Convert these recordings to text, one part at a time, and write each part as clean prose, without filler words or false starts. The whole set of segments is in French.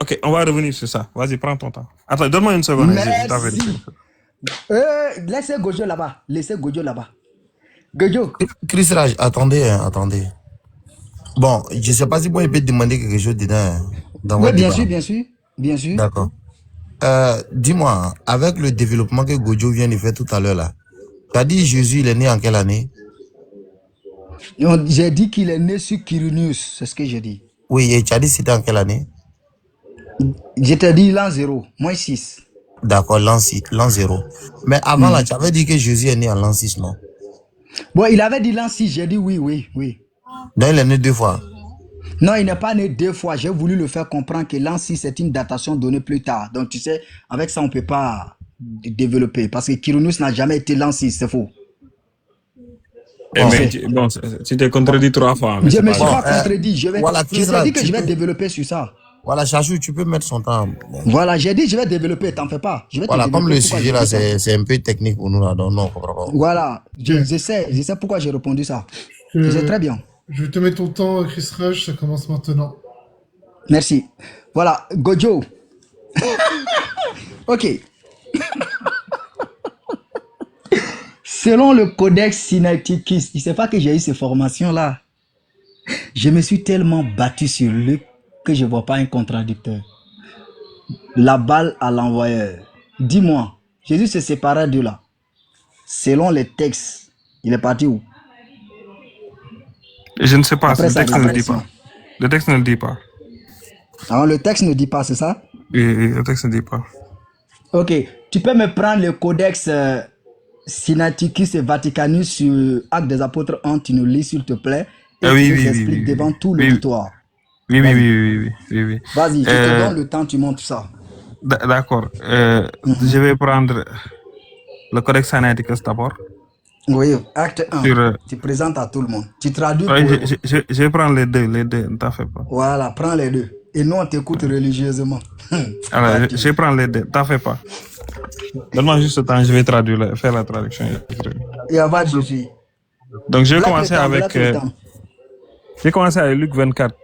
Ok, on va revenir sur ça. Vas-y, prends ton temps. Attends, donne-moi une seconde. Merci. Laissez Gojo là-bas. Laissez Gojo là-bas. Gojo. Chris Raj, attendez. Bon, je ne sais pas si moi, il peut demander quelque chose dedans. Dans Oui, votre bien débat. sûr. Bien sûr. D'accord. Dis-moi, avec le développement que Gojo vient de faire tout à l'heure là, tu as dit Jésus, il est né en quelle année? J'ai dit qu'il est né sur Quirinius. C'est ce que j'ai dit. Oui, et tu as dit c'était en quelle année? Je t'ai dit l'an 0, moins 6. D'accord, l'an 0. Mais avant là, tu avais dit que Jésus est né en l'an 6, non? Bon, il avait dit l'an 6, j'ai dit oui. Donc il est né 2 fois. Non, il n'est pas né 2 fois. J'ai voulu le faire comprendre que l'an 6, c'est une datation donnée plus tard. Donc, tu sais, avec ça, on ne peut pas développer. Parce que Quirinius n'a jamais été l'an 6, c'est faux. Bon, tu t'es contredit 3 fois. Je ne me suis pas contredit. Voilà, je t'ai dit que je vais développer sur ça. Voilà, Chachou, tu peux mettre son temps. Bon. Voilà, j'ai dit je vais développer, t'en fais pas. Voilà, comme le sujet là, c'est un peu technique pour nous là, donc non. Voilà, je sais pourquoi j'ai répondu ça. C'est très bien. Je vais te mettre ton temps, Chris Raj, ça commence maintenant. Merci. Voilà, Gojo. Ok. Selon le codex Sinaiticus, tu sais pas que j'ai eu ces formations-là. Je me suis tellement battu sur Luc que je ne vois pas un contradicteur. La balle à l'envoyeur. Dis-moi, Jésus se sépara de là. Selon les textes, il est parti où? Je ne sais pas, le texte ne le dit pas. Le texte ne le dit pas. Alors, le texte ne dit pas, c'est ça? Oui, le texte ne dit pas. Ok, tu peux me prendre le codex Sinaiticus et Vaticanus sur Actes des Apôtres 1, tu nous lis s'il te plaît, et tu nous expliques devant tout l'auditoire. Oui. Vas-y, je te donne le temps, tu montres ça. D'accord. Je vais prendre le codex Sinaiticus d'abord. Oui, acte 1, tu présentes à tout le monde. Tu traduis pour je vais prendre les deux, ne t'en fais pas. Voilà, prends les deux. Et nous, on t'écoute religieusement. Alors, je vais prendre les deux, t'en fais pas. Donne-moi juste le temps, je vais faire la traduction. Il n'y a pas de souci. Donc, je vais commencer avec Luc 24.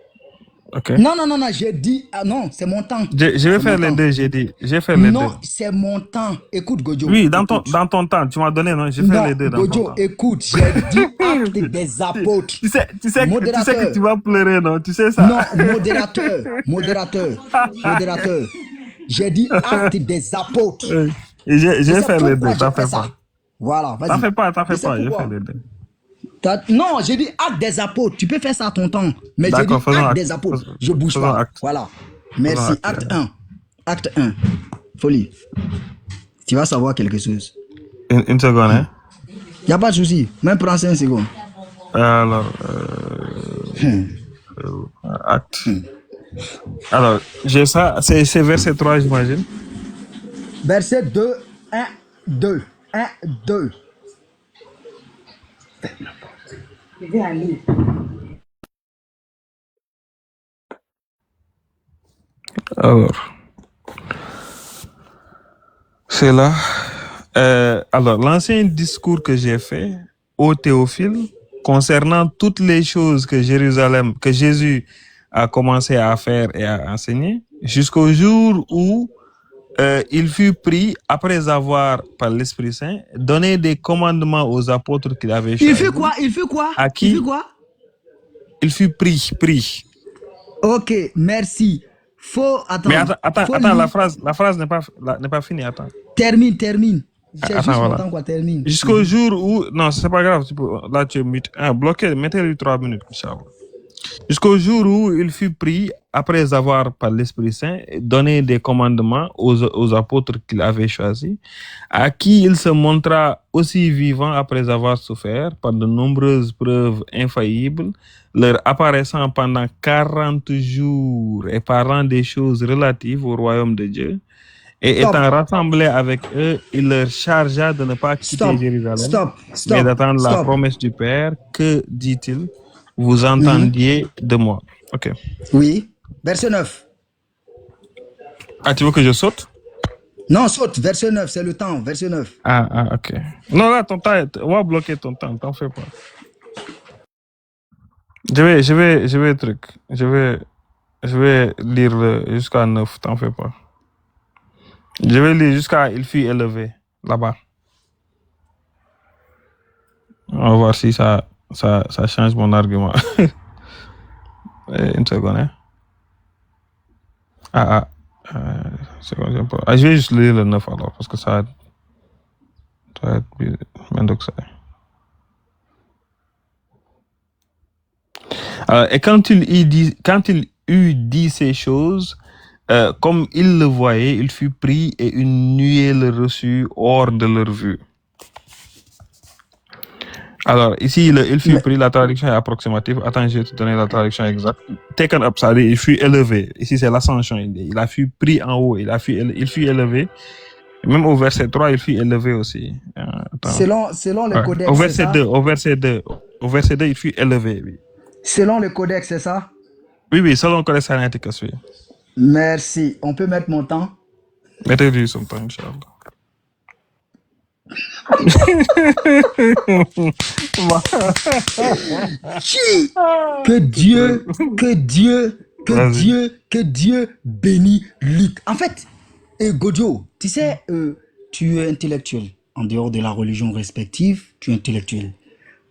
Okay. Non, j'ai dit... Ah non, c'est mon temps. Je vais faire les deux, j'ai dit. Non, c'est mon temps. Écoute, Gojo. Oui, dans ton temps, tu m'as donné, non? Je fais les deux dans Gojo, ton temps. écoute, j'ai dit acte des apôtres. Tu sais que tu vas pleurer, non? Tu sais ça? Non, modérateur. J'ai dit acte des apôtres. Et je vais faire les deux, t'en fais pas. Voilà, vas-y. T'en fais pas, je fais les deux. Non, j'ai dit acte des apôtres. Tu peux faire ça à ton temps. Mais j'ai dit acte des apôtres. Je bouge pas. Acte. Voilà. Merci. Acte 1. Acte 1. Folie. Tu vas savoir quelque chose. Une seconde, hein? Il n'y a pas de souci. Même prends 5 secondes. Alors, acte. Alors, j'ai ça. C'est verset 3, j'imagine. Verset 2, 1, 2. 1, 2. Je vais aller. Alors, c'est là. Alors, l'ancien discours que j'ai fait au Théophile concernant toutes les choses que Jésus a commencé à faire et à enseigner, jusqu'au jour où il fut pris, après avoir, par l'Esprit Saint, donné des commandements aux apôtres qu'il avait choisis. Il fut quoi? À qui? Il fut pris. Ok, merci. Attends. Mais attends, la phrase n'est pas finie, attends. Termine. Attends, voilà. Termine. Jusqu'au jour où... Non, c'est pas grave. Là, tu es bloqué. Mettez-lui 3 minutes, Inch'Allah. Jusqu'au jour où il fut pris, après avoir, par l'Esprit Saint, donné des commandements aux apôtres qu'il avait choisis, à qui il se montra aussi vivant après avoir souffert par de nombreuses preuves infaillibles, leur apparaissant pendant 40 jours et parlant des choses relatives au royaume de Dieu. Et étant rassemblés avec eux, il leur chargea de ne pas quitter Jérusalem, mais d'attendre la promesse du Père. Que dit-il? Vous entendiez de moi. Ok. Oui. Verset 9. Ah, tu veux que je saute? Non, saute. Verset 9, c'est le temps. Verset 9. Ah, ok. Non, là, ton temps, on va bloquer ton temps. T'en fais pas. Je vais Je vais lire jusqu'à 9, t'en fais pas. Je vais lire jusqu'à il fut élevé, là-bas. On va voir si ça change mon argument. Une seconde, hein. Seconde, je vais juste lire le 9 alors, parce que ça va être Mendoza. Et quand il eut dit ces choses, comme il le voyait, il fut pris et une nuée le reçut hors de leur vue. Alors, ici, il fut pris, la traduction est approximative. Attends, je vais te donner la traduction exacte. Taken up, ça dit, il fut élevé. Ici, c'est l'ascension. Il a fut pris en haut. Il fut élevé. Même au verset 3, il fut élevé aussi. Selon le codex, au verset 2, au verset 2, il fut élevé, oui. Selon le codex, c'est ça? Oui, selon le codex Sinaiticus, oui. Merci. On peut mettre mon temps? Mettez-lui son temps, Inch'Allah. Que Dieu bénisse Luc. En fait, Gojo, tu sais, tu es intellectuel. En dehors de la religion respective, tu es intellectuel.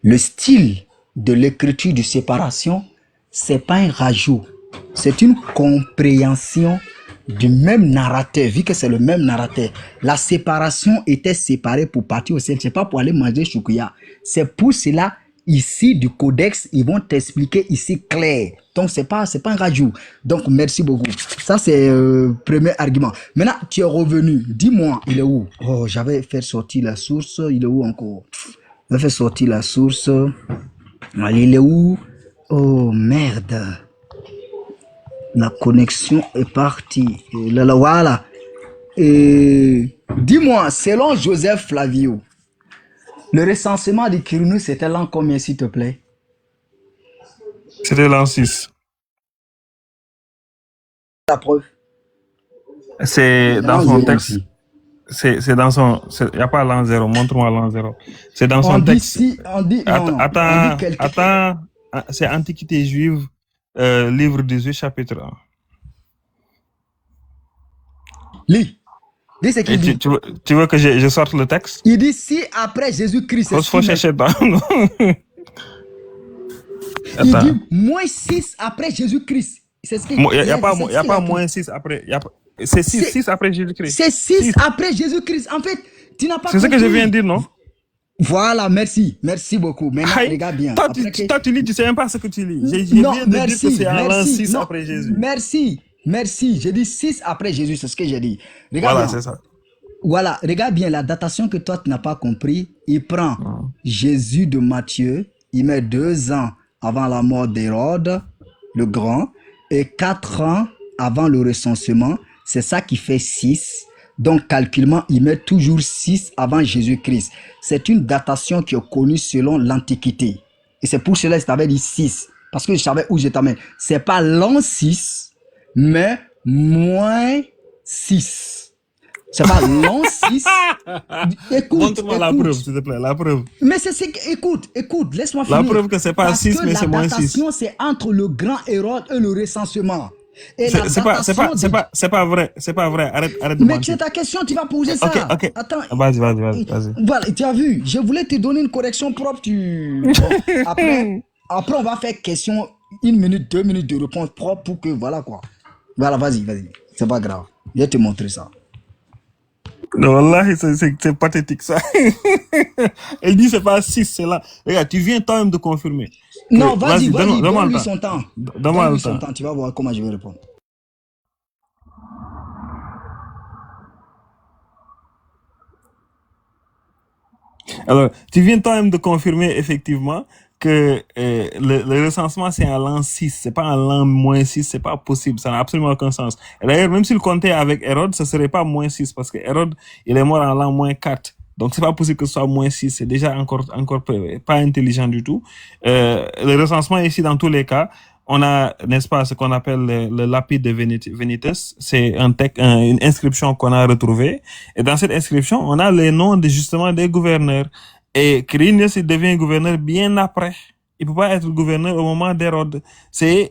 Le style de l'écriture de séparation, c'est pas un rajout. C'est une compréhension du même narrateur, vu que c'est le même narrateur. La séparation était séparée pour partir au ciel, c'est pas pour aller manger choukouya. C'est pour cela, ici, du codex, ils vont t'expliquer ici clair. Donc, c'est pas un rajout. Donc, merci beaucoup. Ça, c'est le premier argument. Maintenant, tu es revenu. Dis-moi, il est où? Oh, j'avais fait sortir la source. Il est où encore? J'avais fait sortir la source. Allez, il est où? Oh, merde. La connexion est partie. Là, voilà. Dis-moi, selon Joseph Flavio, le recensement de Quirinus, c'était l'an combien, s'il te plaît? C'était l'an 6. La preuve? C'est dans son texte. C'est dans son... Il n'y a pas l'an 0. Montre-moi l'an 0. C'est dans son texte. Attends. C'est Antiquité juive, livre 18, chapitre 1. Lis ce qu'il dit. Tu veux que je sorte le texte? Il dit si après Jésus-Christ. Il faut chercher dedans. Il dit moins 6 après Jésus-Christ. C'est ce qu'il dit. Il n'y a pas moins 6 après. C'est 6 après Jésus-Christ. C'est 6 après Jésus-Christ. En fait, tu n'as pas compris. C'est ce que je viens de dire, non? Voilà, merci. Merci beaucoup. Maintenant, regarde bien. Toi, tu lis, tu ne sais même pas ce que tu lis. Je viens de dire que c'est en l'an 6 après Jésus. Merci. J'ai dit 6 après Jésus, c'est ce que j'ai dit. Regarde voilà, bien. c'est ça. Voilà, regarde bien la datation que toi, tu n'as pas compris. Il prend Jésus de Matthieu, il met 2 ans avant la mort d'Hérode, le grand, et 4 ans avant le recensement. C'est ça qui fait 6. Donc, calculement, il met toujours 6 avant Jésus-Christ. C'est une datation qui est connue selon l'Antiquité. Et c'est pour cela que je t'avais dit 6. Parce que je savais où je t'amène. C'est pas l'an 6, mais moins 6. C'est pas l'an 6. Écoute. Montre-moi la preuve, s'il te plaît, la preuve. Mais c'est ce que, écoute, laisse-moi finir. La preuve que c'est pas 6, mais c'est moins 6. La datation, c'est entre le grand Hérode et le recensement. C'est pas vrai. Arrête de mentir. Mais c'est ta question, tu vas poser ça. Ok. Attends. Vas-y. Voilà, tu as vu, je voulais te donner une correction propre. Après, on va faire question 1 minute, 2 minutes de réponse propre pour que, voilà quoi. Voilà, vas-y. C'est pas grave. Je vais te montrer ça. Non, wallahi, c'est pathétique ça. Elle dit c'est pas 6, c'est là. Regarde, tu viens toi-même de confirmer. Non, vas-y, donne-lui son temps. Donne-moi son temps. Tu vas voir comment je vais répondre. Alors, tu viens toi-même de confirmer effectivement que le recensement c'est à l'an 6, c'est pas à l'an moins 6, c'est pas possible, ça n'a absolument aucun sens. Et d'ailleurs, même s'il comptait avec Hérode, ce serait pas moins 6 parce que Hérode, il est mort en l'an moins 4. Donc, c'est pas possible que ce soit moins 6, c'est déjà encore pas intelligent du tout. Le recensement ici, dans tous les cas, on a, n'est-ce pas, ce qu'on appelle le lapide de Venitus. C'est une inscription qu'on a retrouvée. Et dans cette inscription, on a les noms justement des gouverneurs. Et Quirinus, il devient gouverneur bien après. Il peut pas être gouverneur au moment d'Hérode. C'est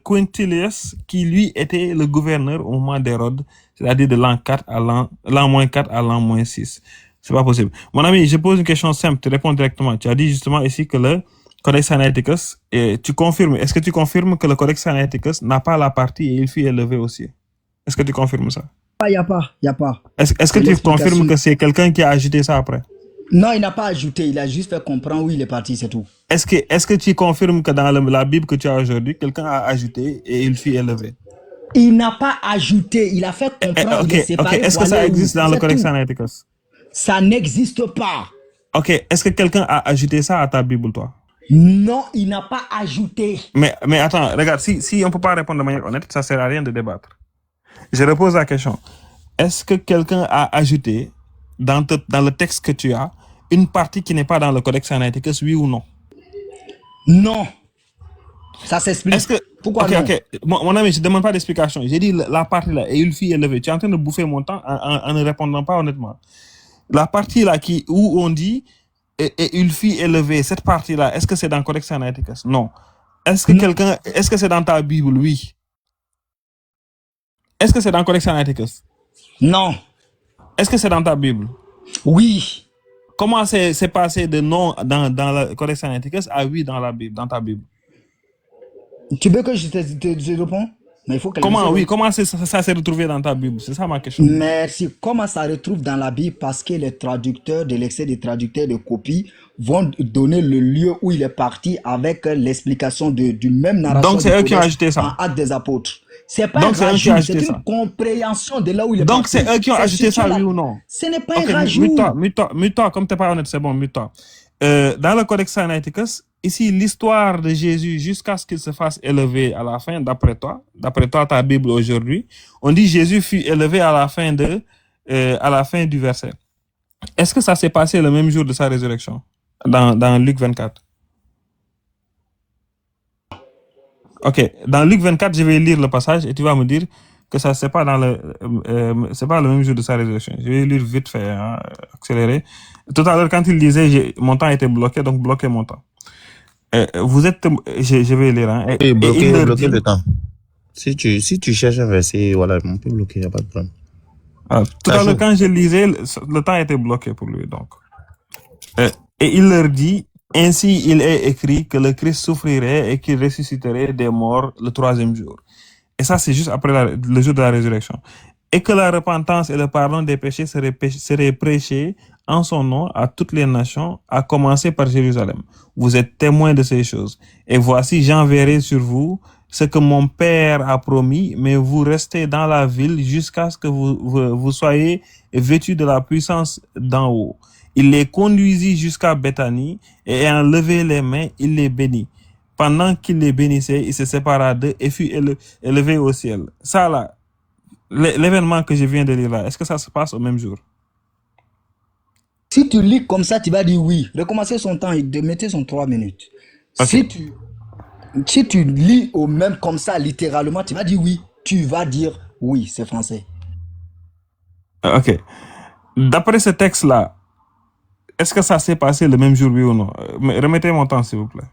Quintilius qui, lui, était le gouverneur au moment d'Hérode, c'est-à-dire de l'an 4 à l'an moins 4 à l'an moins 6. C'est pas possible. Mon ami, je pose une question simple, tu réponds directement. Tu as dit justement ici que le Codex Sinaiticus, et tu confirmes, est-ce que tu confirmes que le Codex Sinaiticus n'a pas la partie et il fut élevé aussi? Est-ce que tu confirmes ça? Il n'y a pas, il n'y a pas. Est-ce que C'est tu confirmes l'explication. que c'est quelqu'un qui a ajouté ça après? Non, il n'a pas ajouté, il a juste fait comprendre où il est parti, c'est tout. Est-ce que tu confirmes que dans la Bible que tu as aujourd'hui, quelqu'un a ajouté et il fut élevé? Il n'a pas ajouté, il a fait comprendre, il est Ok. séparé Est-ce pour que ça aller où? existe dans le C'est Codex tout. Sinaiticus? Ça n'existe pas. Ok. Est-ce que quelqu'un a ajouté ça à ta Bible, toi? Non, il n'a pas ajouté. Mais attends, regarde, si on peut pas répondre de manière honnête, ça sert à rien de débattre. Je repose la question. Est-ce que quelqu'un a ajouté dans le texte que tu as une partie qui n'est pas dans le Codex Sinaiticus, oui ou non? Non. Ça s'explique. Est-ce que... Pourquoi Ok, non? ok. Mon ami, je ne demande pas d'explication. J'ai dit la partie là, et il fut élevé. Tu es en train de bouffer mon temps en ne répondant pas honnêtement. La partie là où on dit et il fut élevé, cette partie là, est-ce que c'est dans le Codex Sinaiticus? Non. Est-ce que c'est dans ta Bible? Oui. Est-ce que c'est dans le Codex Sinaiticus? Non. Est-ce que c'est dans ta Bible? Oui. Comment c'est passé de non dans le Codex Sinaiticus à oui dans la Bible, dans ta Bible? Tu veux que je te réponde? Mais il faut que Comment, oui, comment ça s'est retrouvé dans ta Bible? C'est ça ma question. Merci. Comment ça retrouve dans la Bible? Parce que les traducteurs de l'excès des traducteurs de copies vont donner le lieu où il est parti avec l'explication du même narration. Donc c'est eux qui ont ajouté ça. En Actes des Apôtres. C'est pas Donc, un rajout, c'est une ça. compréhension de là où il est Donc parti. c'est eux qui ont ajouté ça, oui ou non? Ce n'est pas Ok, un rajout. mute-toi, comme t'es pas honnête, c'est bon, mute-toi. Dans le Codex Sinaiticus, ici, l'histoire de Jésus jusqu'à ce qu'il se fasse élever à la fin, d'après toi, ta Bible aujourd'hui, on dit Jésus fut élevé à la fin du verset. Est-ce que ça s'est passé le même jour de sa résurrection? Dans Luc 24. Ok, dans Luc 24, je vais lire le passage et tu vas me dire que ça c'est pas c'est pas le même jour de sa résurrection. Je vais lire vite fait, hein, accéléré. Tout à l'heure, quand il disait, mon temps était bloqué, donc bloquez mon temps. Je vais lire, hein. Et bloquer dit, le temps. Si tu cherches un verset, voilà, on peut bloquer, il n'y a pas de problème. Tout à l'heure, quand je lisais, le temps était bloqué pour lui, donc. Et il leur dit, ainsi il est écrit que le Christ souffrirait et qu'il ressusciterait des morts le 3e jour. Et ça, c'est juste après le jour de la résurrection. Et que la repentance et le pardon des péchés seraient prêchés en son nom à toutes les nations, à commencer par Jérusalem. Vous êtes témoins de ces choses. Et voici, j'enverrai sur vous ce que mon Père a promis, mais vous restez dans la ville jusqu'à ce que vous soyez vêtus de la puissance d'en haut. Il les conduisit jusqu'à Béthanie et ayant levé les mains, il les bénit. Pendant qu'il les bénissait, il se sépara d'eux et fut élevé au ciel. Ça là, l'événement que je viens de lire là, est-ce que ça se passe au même jour? Si tu lis comme ça, tu vas dire oui. Recommencer son temps et mettez son 3 minutes. Okay. Si tu lis au même comme ça, littéralement, tu vas dire oui. Tu vas dire oui, c'est français. Ok. D'après ce texte-là, est-ce que ça s'est passé le même jour, oui ou non? Remettez mon temps, s'il vous plaît.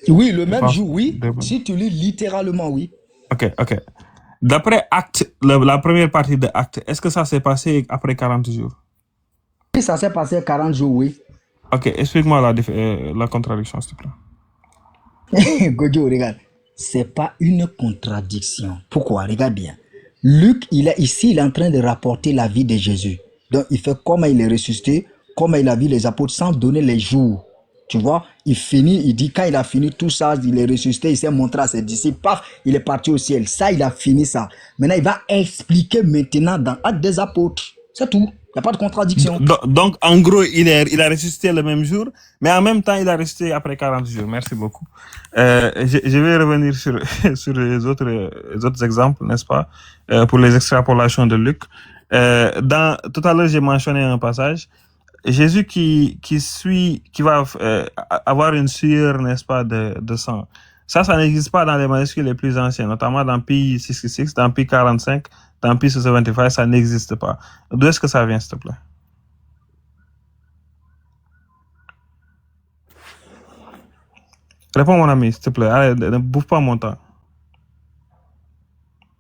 Oui, le même jour, oui. Si tu lis littéralement, oui. Ok. D'après Acte, la première partie de Acte, est-ce que ça s'est passé après 40 jours? Oui, ça s'est passé 40 jours, oui. Ok, explique-moi la contradiction, s'il te plaît. Gojo, regarde. C'est pas une contradiction. Pourquoi? Regarde bien. Luc, il est en train de rapporter la vie de Jésus. Donc, il fait comment il est ressuscité, comment il a vu les apôtres sans donner les jours. Tu vois, il dit, quand il a fini tout ça, il est ressuscité, il s'est montré à ses disciples, paf, il est parti au ciel. Ça, il a fini ça. Maintenant, il va expliquer maintenant dans Actes des apôtres. C'est tout. Il n'y a pas de contradiction. Donc, en gros, il a ressuscité le même jour, mais en même temps, il a ressuscité après 40 jours. Merci beaucoup. Je vais revenir sur les autres exemples, n'est-ce pas, pour les extrapolations de Luc. Tout à l'heure, j'ai mentionné un passage. Jésus qui va avoir une sueur, n'est-ce pas, de sang. Ça n'existe pas dans les manuscrits les plus anciens, notamment dans Pi 66, dans Pi 45, dans Pi 75, ça n'existe pas. D'où est-ce que ça vient, s'il te plaît? Réponds, mon ami, s'il te plaît. Allez, ne bouffe pas mon temps.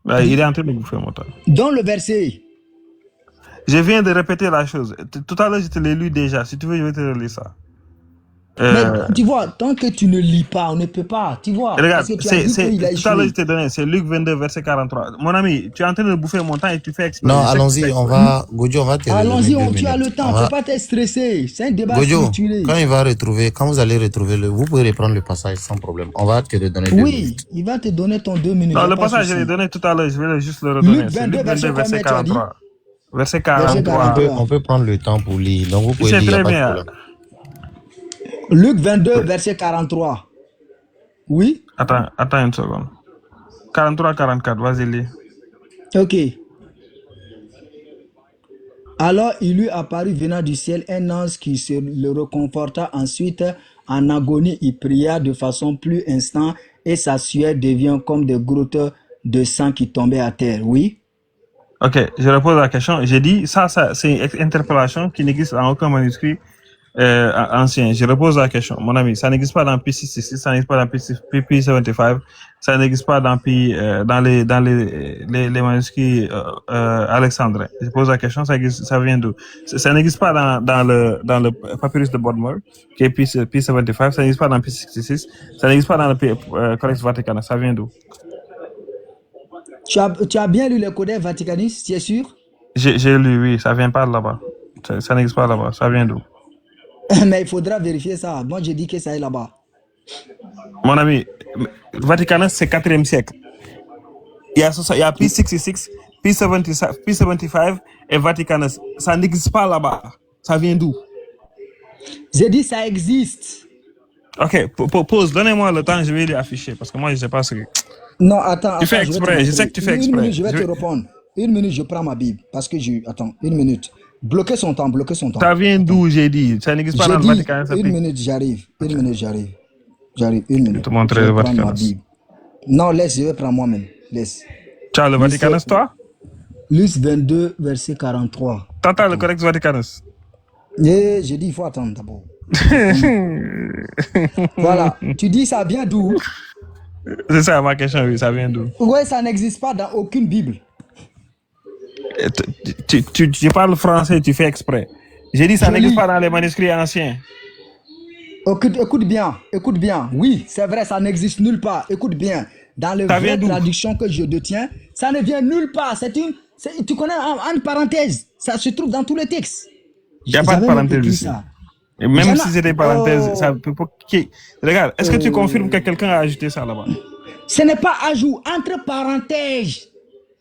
Il est en train de bouffer mon temps. Dans le verset. Je viens de répéter la chose. Tout à l'heure, je te l'ai lu déjà. Si tu veux, je vais te relire ça. Mais tu vois, tant que tu ne lis pas, on ne peut pas. Tu vois, Regarde, parce que tu as dit qu'il a tout à l'heure, échoué. je t'ai donné. C'est Luc 22, verset 43. Mon ami, tu es en train de bouffer mon temps et tu fais exprès. Non, Je sais que tu allons-y, fais on exprès. va, Gojo, on va te Allons-y, redonner 2 tu as le minutes. temps. On Faut va- pas t'être stressé. C'est un débat Gojo, structuré. quand il va retrouver, quand vous allez retrouver vous pouvez reprendre le passage sans problème. On va te redonner 2 Oui, minutes. il va te donner ton 2 minutes. Non, y a le pas de passage, je l'ai souci. donné tout à l'heure. Je vais juste le redonner. Luc C'est 22, Luc 22, verset verset combien tu as dit? 43. Verset Verset 43. 43. On peut prendre le temps pour lire. Donc vous pouvez C'est lire, il n'y très a pas de bien. problème. Luc 22, verset 43. Oui? Attends une seconde. 43, 44, vas-y, lis. Ok. Alors il lui apparut venant du ciel un ange qui se le reconforta. Ensuite, en agonie, il pria de façon plus instant et sa sueur devient comme des gouttes de sang qui tombaient à terre. Oui? Ok, je repose la question. J'ai dit, ça c'est une interpellation qui n'existe dans aucun manuscrit ancien. Je repose la question, mon ami. Ça n'existe pas dans P666, ça n'existe pas dans P75, ça n'existe pas dans les manuscrits alexandrins. Je pose la question, ça vient d'où? Ça n'existe pas dans le papyrus de Bodmer, qui est P75, ça n'existe pas dans P66, ça n'existe pas dans le Codex Vaticanus. Ça vient d'où? Tu as bien lu le Codex Vaticanus, tu es sûr? J'ai lu, oui, ça vient pas de là-bas. Ça n'existe pas là-bas. Ça vient d'où? Mais il faudra vérifier ça. Moi, j'ai dit que ça est là-bas. Mon ami, Vaticanus, c'est 4e siècle. Il y a P66, P75 et Vaticanus. Ça n'existe pas là-bas. Ça vient d'où? J'ai dit ça existe. Ok, pause. Donnez-moi le temps, je vais lui afficher. Parce que moi, je ne sais pas ce que... Non, attends. Tu fais exprès, je sais que tu fais exprès. Une minute, je vais te répondre. Une minute, je prends ma Bible. Parce que Attends, une minute. Bloquez son temps. Ça vient d'où, j'ai dit? Ça n'existe pas dans le Vaticanus. Une minute, j'arrive. Une minute, j'arrive. Une minute. Je vais te montrer je le vais prendre ma Vaticanus. Bible. Non, laisse, je vais prendre moi-même. Laisse. Tu as le Vaticanus, toi? Luc 22, verset 43. T'as le Codex Vaticanus? J'ai dit, il faut attendre d'abord. Voilà. Tu dis ça vient d'où? C'est ça ma question, oui. Ça vient d'où? Ouais, ça n'existe pas dans aucune Bible. Tu parles français, tu fais exprès. J'ai dit ça n'existe pas dans les manuscrits anciens. Écoute bien. Oui, c'est vrai, ça n'existe nulle part. Écoute bien. Dans les vraies traductions que je détiens, ça ne vient nulle part. Tu connais en parenthèse. Ça se trouve dans tous les textes. Il n'y a pas de parenthèse ici. Et même si c'était parenthèse, ça peut pas... Regarde, est-ce que tu confirmes que quelqu'un a ajouté ça là-bas? Ce n'est pas ajout, entre parenthèses.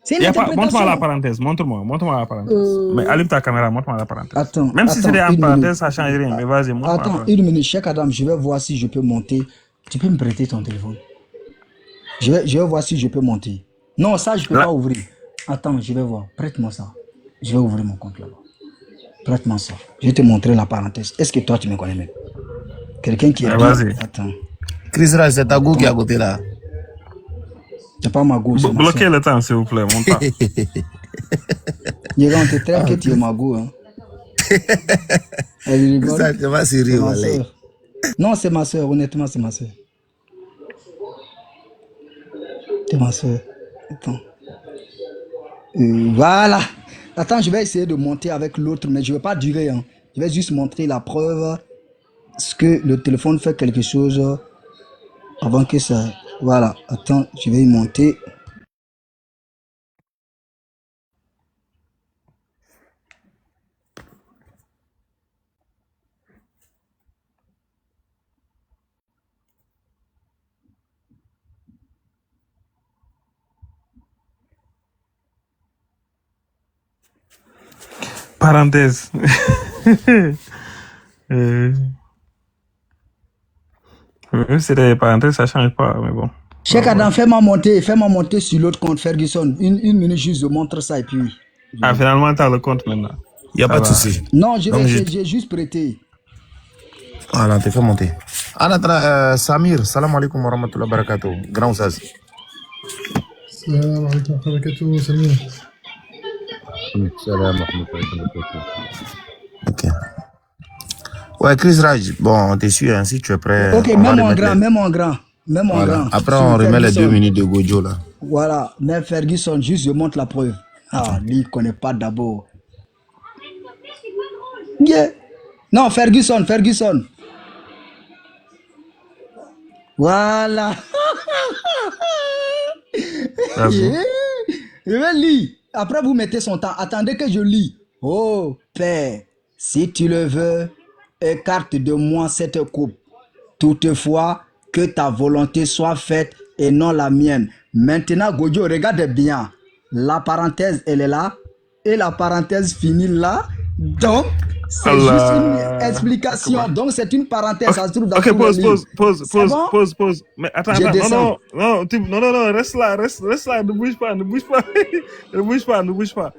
C'est une interprétation. Montre-moi la parenthèse, montre-moi la parenthèse. Mais allume ta caméra, montre-moi la parenthèse. Attends, même si c'était en parenthèse, ça ne change rien. Mais vas-y, montre-moi. Attends, une minute, Cheikh Adam, je vais voir si je peux monter. Tu peux me prêter ton téléphone? Je vais voir si je peux monter. Non, ça, je ne peux pas ouvrir. Attends, je vais voir. Prête-moi ça. Je vais ouvrir mon compte là-bas. Prête-moi ça. Je vais te montrer la parenthèse. Est-ce que toi, tu me connais même? Quelqu'un qui est... Vas-y. Attends. Chris Raj, c'est ta go qui est à côté là. C'est pas ma go. Bloquez le temps, s'il vous plaît, mon temps. Il va te traiter que tu es ma go. Hein. Elle rigole. Ça, tu vas se rire, non, c'est ma soeur. Honnêtement, c'est ma soeur. C'est ma soeur. Attends. Voilà. Attends, je vais essayer de monter avec l'autre, mais je ne vais pas durer. Hein. Je vais juste montrer la preuve que le téléphone fait quelque chose avant que ça... Voilà. Attends, je vais y monter. Parenthèse. C'est des parenthèses, ça ne change pas, mais bon. Cheikh Adam, fais-moi monter sur l'autre compte Ferguson. Une minute juste, je montre ça et puis... Ah, finalement, tu as le compte maintenant. Il n'y a pas de souci. Non, j'ai juste prêté. Voilà, t'es fait monter. En attendant, Samir, salam alaikum wa rahmatullahi wa barakatuh. Grand Oustaz. Salam alaikum wa barakatuh, Samir. Salam alaikum wa barakatuh. Ok. Ouais, Chris Raj, bon, on te suit, hein, si tu es prêt, Ok, on va mets-moi en remettre grand, les... mets-moi en grand. Mets-moi en Voilà. grand. Après, Sur on remet les 2 Ferguson. minutes de Gojo, là. Voilà, mais Ferguson, juste je montre la preuve. Ah, lui, il connaît pas d'abord. Yeah. Non, Ferguson. Voilà. Vas-y. Je vais lire. Après, vous mettez son temps. Attendez que je lis. Oh, Père, si tu le veux, écarte de moi cette coupe. Toutefois, que ta volonté soit faite et non la mienne. Maintenant, Gojo, regarde bien. La parenthèse, elle est là. Et la parenthèse finit là. Donc, c'est juste une Allah explication. Akbar. Donc, c'est une parenthèse. Ok, Ça se trouve dans ok, tous les livres. C'est bon? pause. Mais attends, Je non, descends. non, reste là, ne bouge pas, ne bouge pas.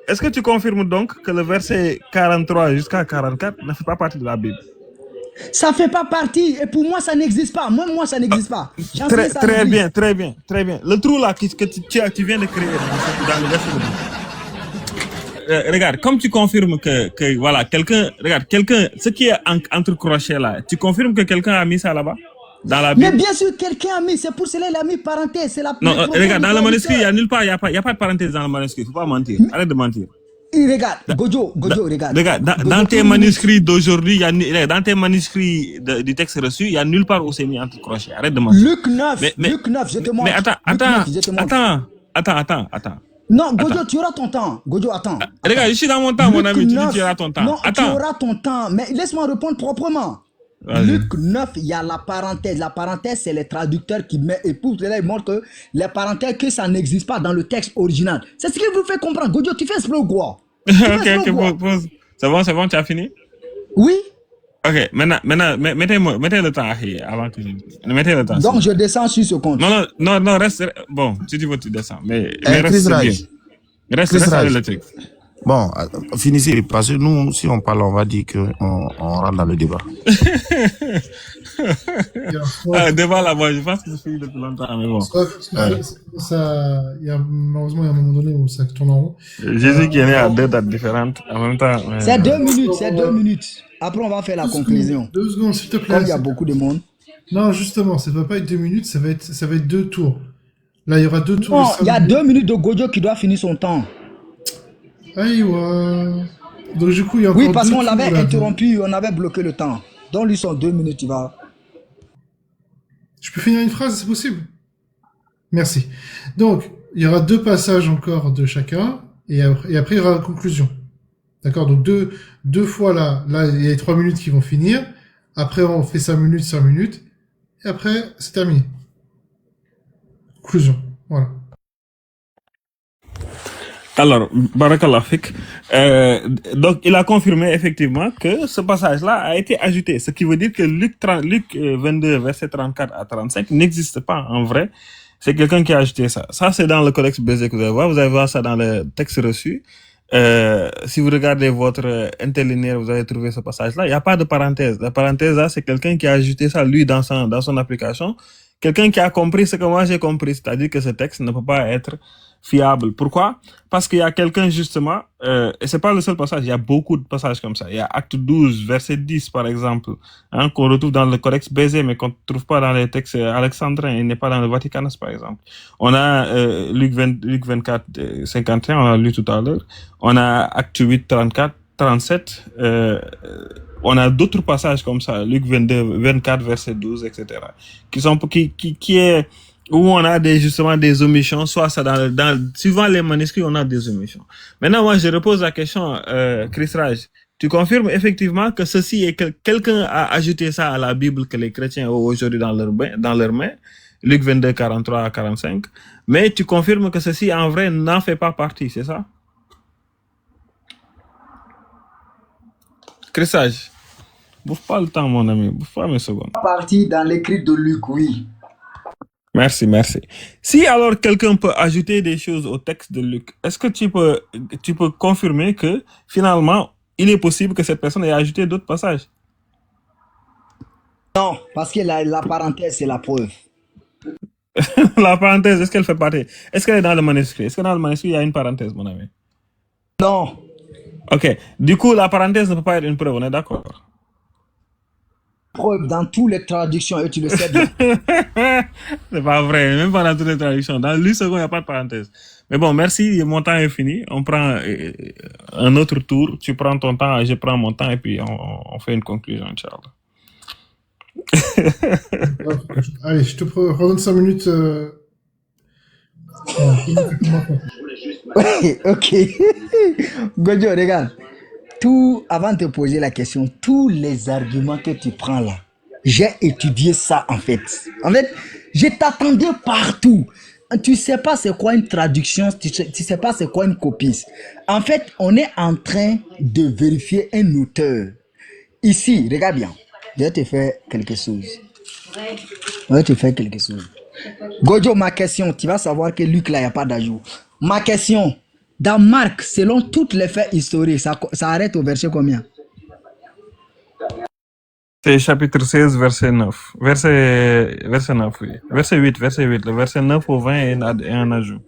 Est-ce que tu confirmes donc que le verset 43 jusqu'à 44 ne fait pas partie de la Bible? Ça ne fait pas partie. Et pour moi, ça n'existe pas. Même moi, ça n'existe pas. J'enseigne ça à Très l'église. bien. Le trou là que tu viens de créer dans le verset. Regarde, comme tu confirmes que voilà, quelqu'un, ce qui est entre crochets là, tu confirmes que quelqu'un a mis ça là-bas? Dans la Bible? Mais bien sûr, quelqu'un a mis. C'est pour cela qu'il a mis parenthèse. C'est la Non, regarde, dans le manuscrit, il n'y a nulle part, il n'y a pas de parenthèse dans le manuscrit. Il ne faut pas mentir. Arrête de mentir. Regarde, Gojo, regarde. Regarde, dans tes manuscrits d'aujourd'hui, dans tes manuscrits du texte reçu, il n'y a nulle part où c'est mis entre crochets. Arrête de mentir. Luc 9, je te montre. Mais attends. Non, Gojo, tu auras ton temps. Gojo, attends. Regarde, je suis dans mon temps, mon ami, tu dis tu auras ton temps. Non, Attends. tu auras ton temps, mais laisse-moi répondre proprement. Luc 9, il y a la parenthèse. La parenthèse, c'est les traducteurs qui mettent. Et pour cela, ils montrent que les parenthèses, que ça n'existe pas dans le texte original. C'est ce qui vous fait comprendre. Gojo, tu fais exprès ou quoi? Ok, pause. C'est bon, tu as fini? Oui. Ok, maintenant, mettez le temps avant que je... Mettez le temps. Donc, je descends sur ce compte. Non, reste... Bon, tu dis que tu descends, mais reste Chris bien. Raj. Reste avec le texte. Bon, finissez, parce que nous, si on parle, on va dire qu'on rentre dans le débat. Débat là-bas, je pense que c'est fini depuis longtemps, mais bon. Malheureusement, il y a un moment donné où ça tourne en rond. Jésus qui est né à 2 dates différentes, en même temps... C'est 2 minutes, Après, on va faire la conclusion. 2 secondes, s'il te plaît. Comme il y a beaucoup de monde. Non, justement, ça ne va pas être 2 minutes, ça va être 2 tours. Là, il y aura 2 tours. Non, il y a 2 minutes de Gojo qui doit finir son temps. Aïe, donc du coup, il y a encore Oui, parce qu'on tours, l'avait là. interrompu, on avait bloqué le temps. Donc, lui, son 2 minutes, il va... Je peux finir une phrase, c'est possible? Merci. Donc, il y aura 2 passages encore de chacun, et après, il y aura la conclusion. D'accord? Donc, deux fois là, il y a les 3 minutes qui vont finir. Après, on fait 5 minutes, et après, c'est terminé. Conclusion. Voilà. Alors, Barakallah Fik. Donc, il a confirmé effectivement que ce passage-là a été ajouté. Ce qui veut dire que Luc 22, verset 34 à 35 n'existe pas en vrai. C'est quelqu'un qui a ajouté ça. Ça, c'est dans le codex Bézé que vous allez voir. Vous allez voir ça dans le texte reçu. Si vous regardez votre interlinéaire, vous allez trouver ce passage-là. Il n'y a pas de parenthèse. La parenthèse, là, c'est quelqu'un qui a ajouté ça, lui, dans son application. Quelqu'un qui a compris ce que moi j'ai compris, c'est-à-dire que ce texte ne peut pas être fiable. Pourquoi? Parce qu'il y a quelqu'un justement, et c'est pas le seul passage, il y a beaucoup de passages comme ça. Il y a Acte 12, verset 10 par exemple, hein, qu'on retrouve dans le Codex Bézé, mais qu'on ne trouve pas dans les textes alexandrins, il n'est pas dans le Vaticanus par exemple. On a Luc 24, 51, on a lu tout à l'heure. On a Acte 8, 34, 37, on a d'autres passages comme ça, Luc 22, 24, verset 12, etc. Qui est, où on a justement des omissions, soit ça suivant les manuscrits, on a des omissions. Maintenant, moi, je repose la question, Chris Raj. Tu confirmes effectivement que ceci est quelqu'un a ajouté ça à la Bible que les chrétiens ont aujourd'hui dans leurs mains, Luc 22, 43 à 45. Mais tu confirmes que ceci, en vrai, n'en fait pas partie, c'est ça? Chris Raj. Bouffe pas le temps, mon ami. Bouffe pas mes secondes. Partie dans l'écrit de Luc, oui. Merci. Si alors quelqu'un peut ajouter des choses au texte de Luc, est-ce que tu peux confirmer que finalement, il est possible que cette personne ait ajouté d'autres passages? Non, parce que la parenthèse, c'est la preuve. La parenthèse, est-ce qu'elle fait partie? Est-ce qu'elle est dans le manuscrit? Est-ce que dans le manuscrit, il y a une parenthèse, mon ami? Non. Ok. Du coup, la parenthèse ne peut pas être une preuve, on est d'accord? preuve dans toutes les traductions et tu le sais bien. C'est pas vrai, même pas dans toutes les traductions. Dans Luc second, il n'y a pas de parenthèse. Mais bon, merci, mon temps est fini. On prend un autre tour. Tu prends ton temps, je prends mon temps et puis on fait une conclusion, Inch'Allah. Allez, je te redonne 5 minutes. Oui, ok. Gojo, regarde. Avant de te poser la question, tous les arguments que tu prends là, j'ai étudié ça en fait. En fait, je t'attendais partout. Tu sais pas c'est quoi une traduction, tu sais pas c'est quoi une copie. En fait, on est en train de vérifier un auteur. Ici, regarde bien. Je vais te faire quelque chose. Gojo, ma question, tu vas savoir que Luc là, il n'y a pas d'ajout. Ma question, dans Marc, selon toutes les faits historiques, ça arrête au verset combien? C'est chapitre 16, verset 9. Verset 9, oui. Verset 8. Le verset 9 au 20 et un ajout.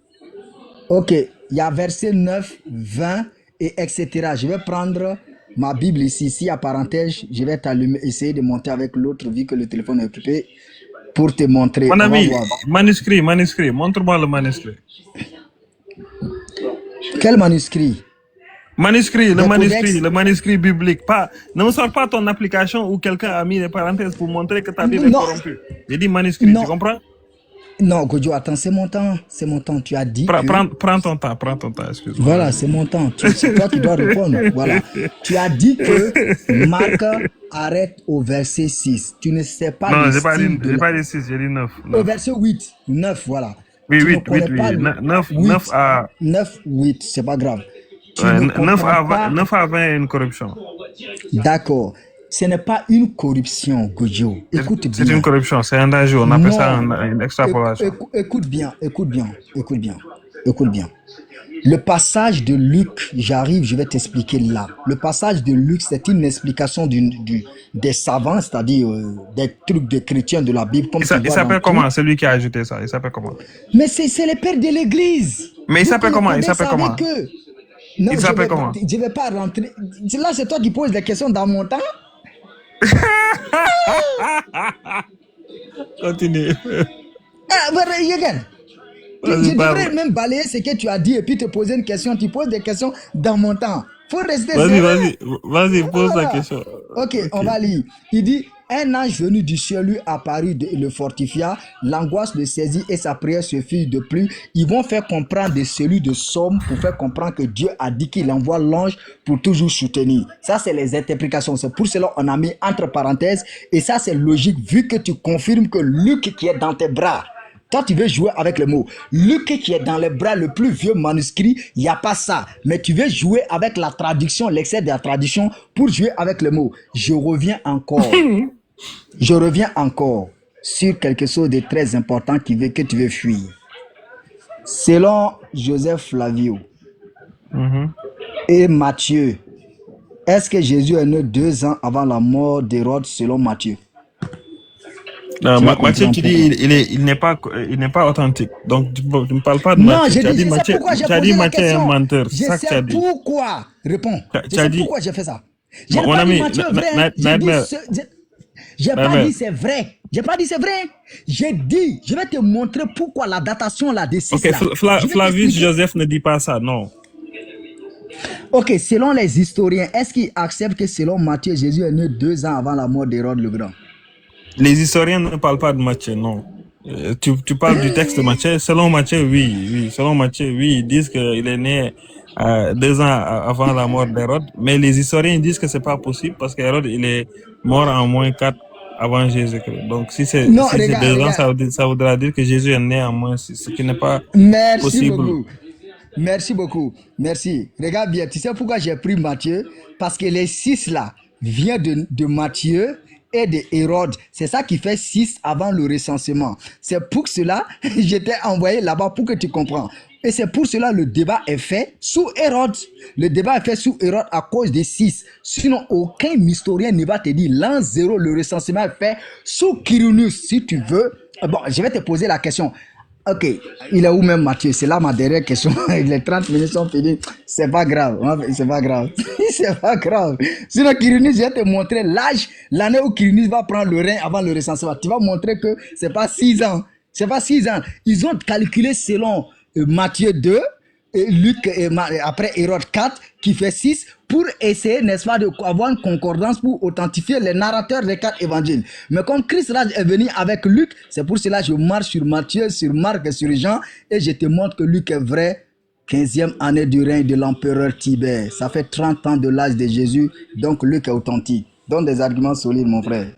Ok, il y a verset 9, 20 et etc. Je vais prendre ma Bible ici. S'il y a parenthèse, je vais essayer de monter avec l'autre vu que le téléphone est occupé pour te montrer. Mon ami, manuscrit. Montre-moi le manuscrit. Quel manuscrit? Le manuscrit biblique. Ne me sors pas ton application où quelqu'un a mis des parenthèses pour montrer que ta Bible est corrompue. J'ai dit manuscrit, tu comprends? Non, Gojo, attends, c'est mon temps. Tu as dit prends ton temps, excuse-moi. Voilà, c'est mon temps. C'est toi qui dois répondre. Voilà. Tu as dit que Marc arrête au verset 6. Tu ne sais pas non, le j'ai style pas dit 6, j'ai dit 9. Au verset 8, 9, voilà. Oui, tu 8, ne connais pas 9 à... 9, 8, c'est pas grave. Ouais, 9 à 20 est une corruption. D'accord. Ce n'est pas une corruption, Gojo. Écoute bien. C'est une corruption, c'est un danger. On appelle ça une extrapolation. Écoute bien. Le passage de Luc, j'arrive, je vais t'expliquer là. Le passage de Luc, c'est une explication des savants, c'est-à-dire des trucs des chrétiens de la Bible. Comme il s'appelle comment? C'est lui qui a ajouté ça. Il s'appelle comment? Mais c'est les pères de l'église. Mais il s'appelle comment? Non, il s'appelle comment? Je ne vais pas rentrer. Là, c'est toi qui poses des questions dans mon temps. Continue. Regarde. Je devrais même balayer ce que tu as dit et puis te poser une question. Tu poses des questions dans mon temps. Faut rester Vas-y, pose la question. Ok, on va lire. Il dit, un ange venu du ciel lui apparut et le fortifia. L'angoisse le saisit et sa prière se fit de plus. Ils vont faire comprendre de celui de Somme pour faire comprendre que Dieu a dit qu'il envoie l'ange pour toujours soutenir. Ça, c'est les interprétations. C'est pour cela qu'on a mis entre parenthèses. Et ça, c'est logique vu que tu confirmes que Luc qui est dans tes bras. Toi, tu veux jouer avec les mots. Luc qui est dans les bras, le plus vieux manuscrit, il n'y a pas ça. Mais tu veux jouer avec la traduction, l'excès de la traduction pour jouer avec les mots. Je reviens encore sur quelque chose de très important que tu veux fuir. Selon Joseph Flavio et Matthieu, est-ce que Jésus est né 2 ans avant la mort d'Hérode selon Matthieu? Non, Matthieu, tu dis il n'est pas authentique. Donc tu ne me parles pas de Matthieu. Non, tu as dit Matthieu est un menteur. Je sais pourquoi. Réponds. Je sais pourquoi j'ai fait ça. J'ai pas dit Matthieu vrai. J'ai pas dit c'est vrai. J'ai pas dit c'est vrai. J'ai dit, je vais te montrer pourquoi la datation là de 6 Ok, Flavius Joseph ne dit pas ça, non. Ok, selon les historiens, est-ce qu'ils acceptent que selon Matthieu, Jésus est né 2 ans avant la mort d'Hérode le Grand? Les historiens ne parlent pas de Matthieu, non. Tu parles du texte de Matthieu. Selon Matthieu, oui. Selon Matthieu, oui. Ils disent qu'il est né 2 ans avant la mort d'Hérode. Mais les historiens disent que c'est pas possible parce qu'Hérode, il est mort en -4 avant Jésus-Christ. Donc, si c'est 2 ans, ça voudra dire que Jésus est né en -6, ce qui n'est pas possible. Merci beaucoup. Merci. Regarde bien, tu sais pourquoi j'ai pris Matthieu? Parce que les 6 là viennent de Matthieu et de Hérode. C'est ça qui fait 6 avant le recensement. C'est pour cela que je t'ai envoyé là-bas pour que tu comprennes. Et c'est pour cela que le débat est fait sous Hérode. Le débat est fait sous Hérode à cause des 6. Sinon, aucun historien ne va te dire l'an 0, le recensement est fait sous Quirinus. Si tu veux, bon, je vais te poser la question. Ok, il est où même Mathieu? C'est là ma dernière question. Les 30 minutes sont finies. C'est pas grave. C'est pas grave. C'est pas grave. Sinon, Kirinis, je vais te montrer l'âge, l'année où Kirinis va prendre le rein avant le recensement. Tu vas montrer que c'est pas 6 ans. C'est pas 6 ans. Ils ont calculé selon Matthieu 2, et Luc, après Hérode 4, qui fait 6, pour essayer, n'est-ce pas, d'avoir une concordance pour authentifier les narrateurs des 4 évangiles. Mais comme Christ là est venu avec Luc, c'est pour cela que je marche sur Matthieu, sur Marc et sur Jean, et je te montre que Luc est vrai. 15e année du règne de l'empereur Tibère. Ça fait 30 ans de l'âge de Jésus, donc Luc est authentique. Donne des arguments solides, mon frère.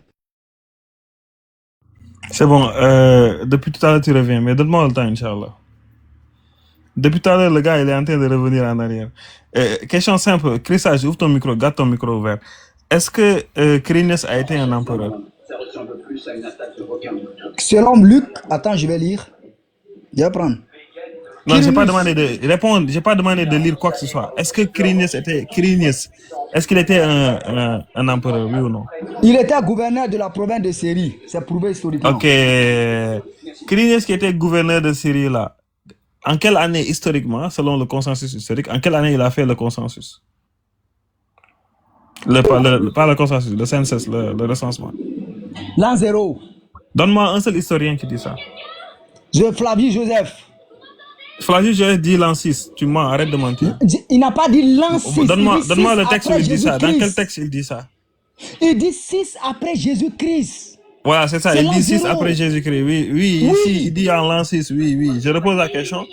C'est bon, depuis tout à l'heure tu reviens, mais donne-moi le temps, Inch'Allah. Depuis tout à l'heure, le gars, il est en train de revenir en arrière. Question simple, Chrisage, ouvre ton micro, garde ton micro ouvert. Est-ce que Quirinius a été un empereur? Selon Luc, attends, je vais lire. Je vais prendre. Non, j'ai pas demandé de répondre, j'ai pas demandé de lire quoi que ce soit. Est-ce que Quirinius est-ce qu'il était un empereur, oui ou non? Il était gouverneur de la province de Syrie, c'est prouvé historiquement. Ok. Quirinius qui était gouverneur de Syrie là, en quelle année historiquement, selon le consensus historique, en quelle année il a fait le consensus? Pas le consensus, le census, le recensement. L'an 0. Donne-moi un seul historien qui dit ça. Flavius Joseph. Flavius Joseph dit l'an 6. Tu mens, arrête de mentir. Il n'a pas dit l'an 6. Donne-moi le texte où il dit ça. Dans quel texte il dit ça? Il dit 6 après Jésus-Christ. Voilà, c'est ça. Il dit 6 après Jésus-Christ. Oui. Ici, il dit en l'an 6. Oui. Je repose la question.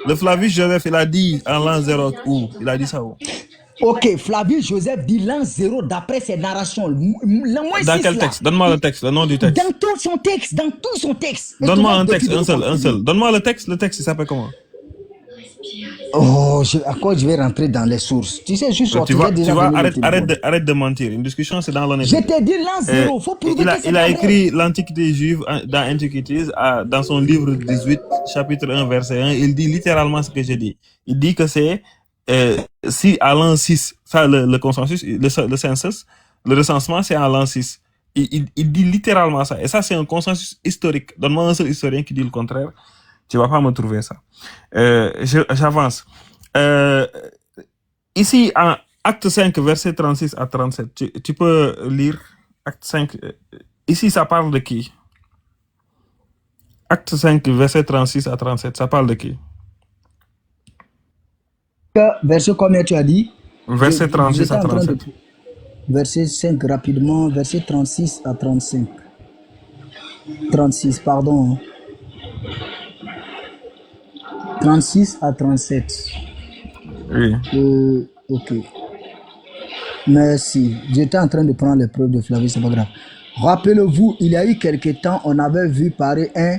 Le Flavius Joseph, il a dit en l'an 0 où? Il a dit ça où? Ok, Flavius Joseph dit l'an 0 d'après ses narrations. Dans quel texte? Donne-moi le texte, le nom du texte. Dans tout son texte. Donne-moi un texte, un seul. Donne-moi le texte, il s'appelle comment? Oh, à quoi je vais rentrer dans les sources? Tu sais, juste arrête de mentir. Une discussion, c'est dans l'honnêteté. Je t'ai dit l'an 0, faut prouver que c'est il a écrit l'Antiquité juive dans Antiquities, dans son livre 18, chapitre 1, verset 1. Il dit littéralement ce que j'ai dit. Il dit que c'est si à l'an 6, ça le consensus, le census, le recensement, c'est à l'an 6. Il dit littéralement ça. Et ça, c'est un consensus historique. Donne-moi un seul historien qui dit le contraire. Tu vas pas me trouver ça. J'avance. Ici, en acte 5, verset 36 à 37, tu peux lire acte 5. Ici, ça parle de qui? Acte 5, verset 36 à 37, ça parle de qui? Verset combien tu as dit? Verset 36 à 37. Verset 5 rapidement, verset 36 à 35. 36, pardon. 36 à 37. Oui. Ok. Merci. J'étais en train de prendre les preuves de Flavius, c'est pas grave. Rappelez-vous, il y a eu quelque temps, on avait vu paraître un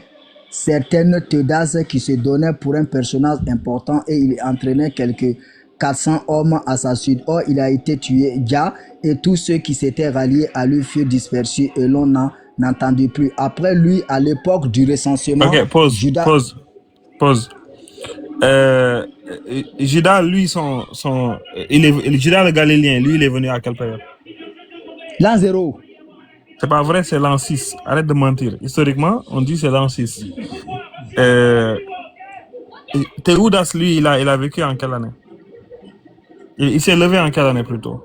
certain Theudas qui se donnait pour un personnage important et il entraînait quelques 400 hommes à sa suite. Or, il a été tué déjà et tous ceux qui s'étaient ralliés à lui furent dispersés et l'on n'en entendit plus. Après lui, à l'époque du recensement, Ok, pause. Judas, lui, Judas le Galilien, lui, il est venu à quelle période? L'an 0. C'est pas vrai, c'est l'an 6. Arrête de mentir. Historiquement, on dit c'est l'an 6. Théoudas, lui, il a vécu en quelle année? Il s'est levé en quelle année plutôt?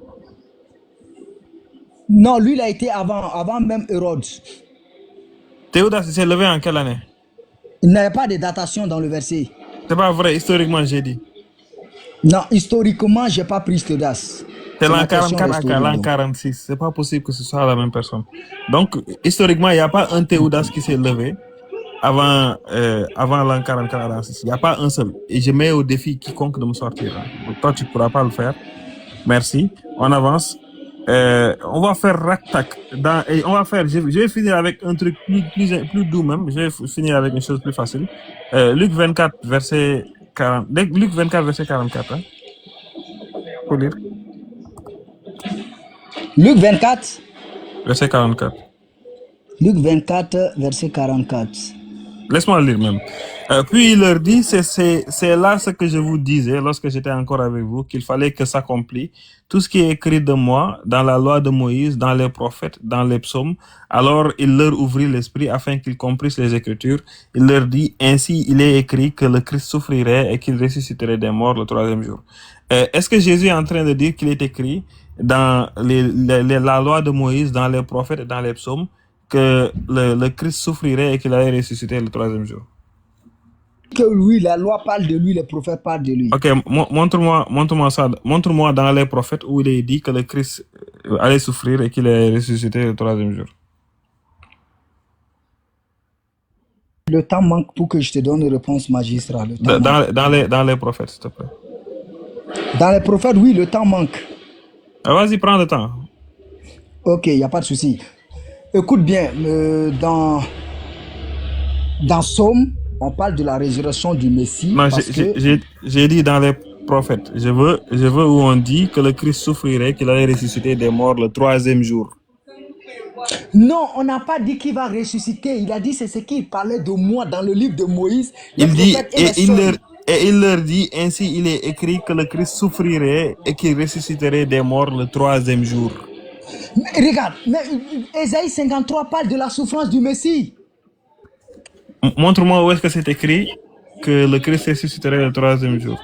Non, lui, il a été avant même Hérode. Théoudas, il s'est levé en quelle année? Il n'y avait pas de datation dans le verset. C'est pas vrai, historiquement, j'ai dit. Non, historiquement, j'ai pas pris Théoudas. C'est l'an 44 à l'an 46. C'est pas possible que ce soit la même personne. Donc, historiquement, il n'y a pas un Théoudas qui s'est levé avant l'an 44 à l'an 6. Il n'y a pas un seul. Et je mets au défi quiconque de me sortir. Donc, toi, tu ne pourras pas le faire. Merci. On avance. On va faire rack-tac. Je vais finir avec un truc plus doux même. Je vais finir avec une chose plus facile. Luc 24, verset 40. Luc 24, verset 44. Hein? Faut lire. Luc 24. Verset 44. Luc 24, verset 44. Laisse-moi lire même. Puis il leur dit, c'est là ce que je vous disais lorsque j'étais encore avec vous, qu'il fallait que s'accomplisse tout ce qui est écrit de moi dans la loi de Moïse, dans les prophètes, dans les psaumes. Alors il leur ouvrit l'esprit afin qu'ils comprissent les Écritures. Il leur dit, ainsi il est écrit que le Christ souffrirait et qu'il ressusciterait des morts le troisième jour. Est-ce que Jésus est en train de dire qu'il est écrit dans la loi de Moïse, dans les prophètes et dans les psaumes, que le Christ souffrirait et qu'il allait ressusciter le troisième jour? Que oui, la loi parle de lui, les prophètes parlent de lui. Ok, montre-moi ça. Montre-moi dans les prophètes où il est dit que le Christ allait souffrir et qu'il allait ressusciter le troisième jour. Le temps manque pour que je te donne une réponse magistrale. Dans les prophètes, s'il te plaît. Dans les prophètes, oui, le temps manque. Vas-y, prends le temps. Ok, il n'y a pas de souci. Écoute bien, dans Somme, on parle de la résurrection du Messie. Non, parce que... j'ai dit dans les prophètes. Je veux où on dit que le Christ souffrirait, qu'il allait ressusciter des morts le troisième jour. Non, on n'a pas dit qu'il va ressusciter. Il a dit c'est ce qu'il parlait de moi dans le livre de Moïse. Il dit, et il leur dit, ainsi il est écrit que le Christ souffrirait et qu'il ressusciterait des morts le troisième jour. Mais regarde, mais Ésaïe 53 parle de la souffrance du Messie. Montre-moi où est-ce que c'est écrit que le Christ ressusciterait le troisième jour.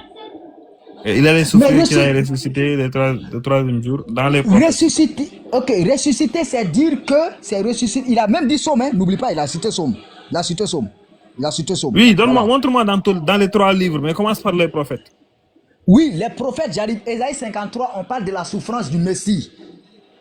Et il allait souffrir qu'il allait ressusciter le troisième jour dans les prophètes. Ressusciter, ok, ressusciter, c'est dire que c'est ressusciter. Il a même dit Somme, hein? N'oublie pas, il a cité Somme. Il a cité Somme. Oui, donne-moi, montre-moi dans les 3 livres, mais commence par les prophètes. Oui, les prophètes, j'arrive. Ésaïe 53, on parle de la souffrance du Messie.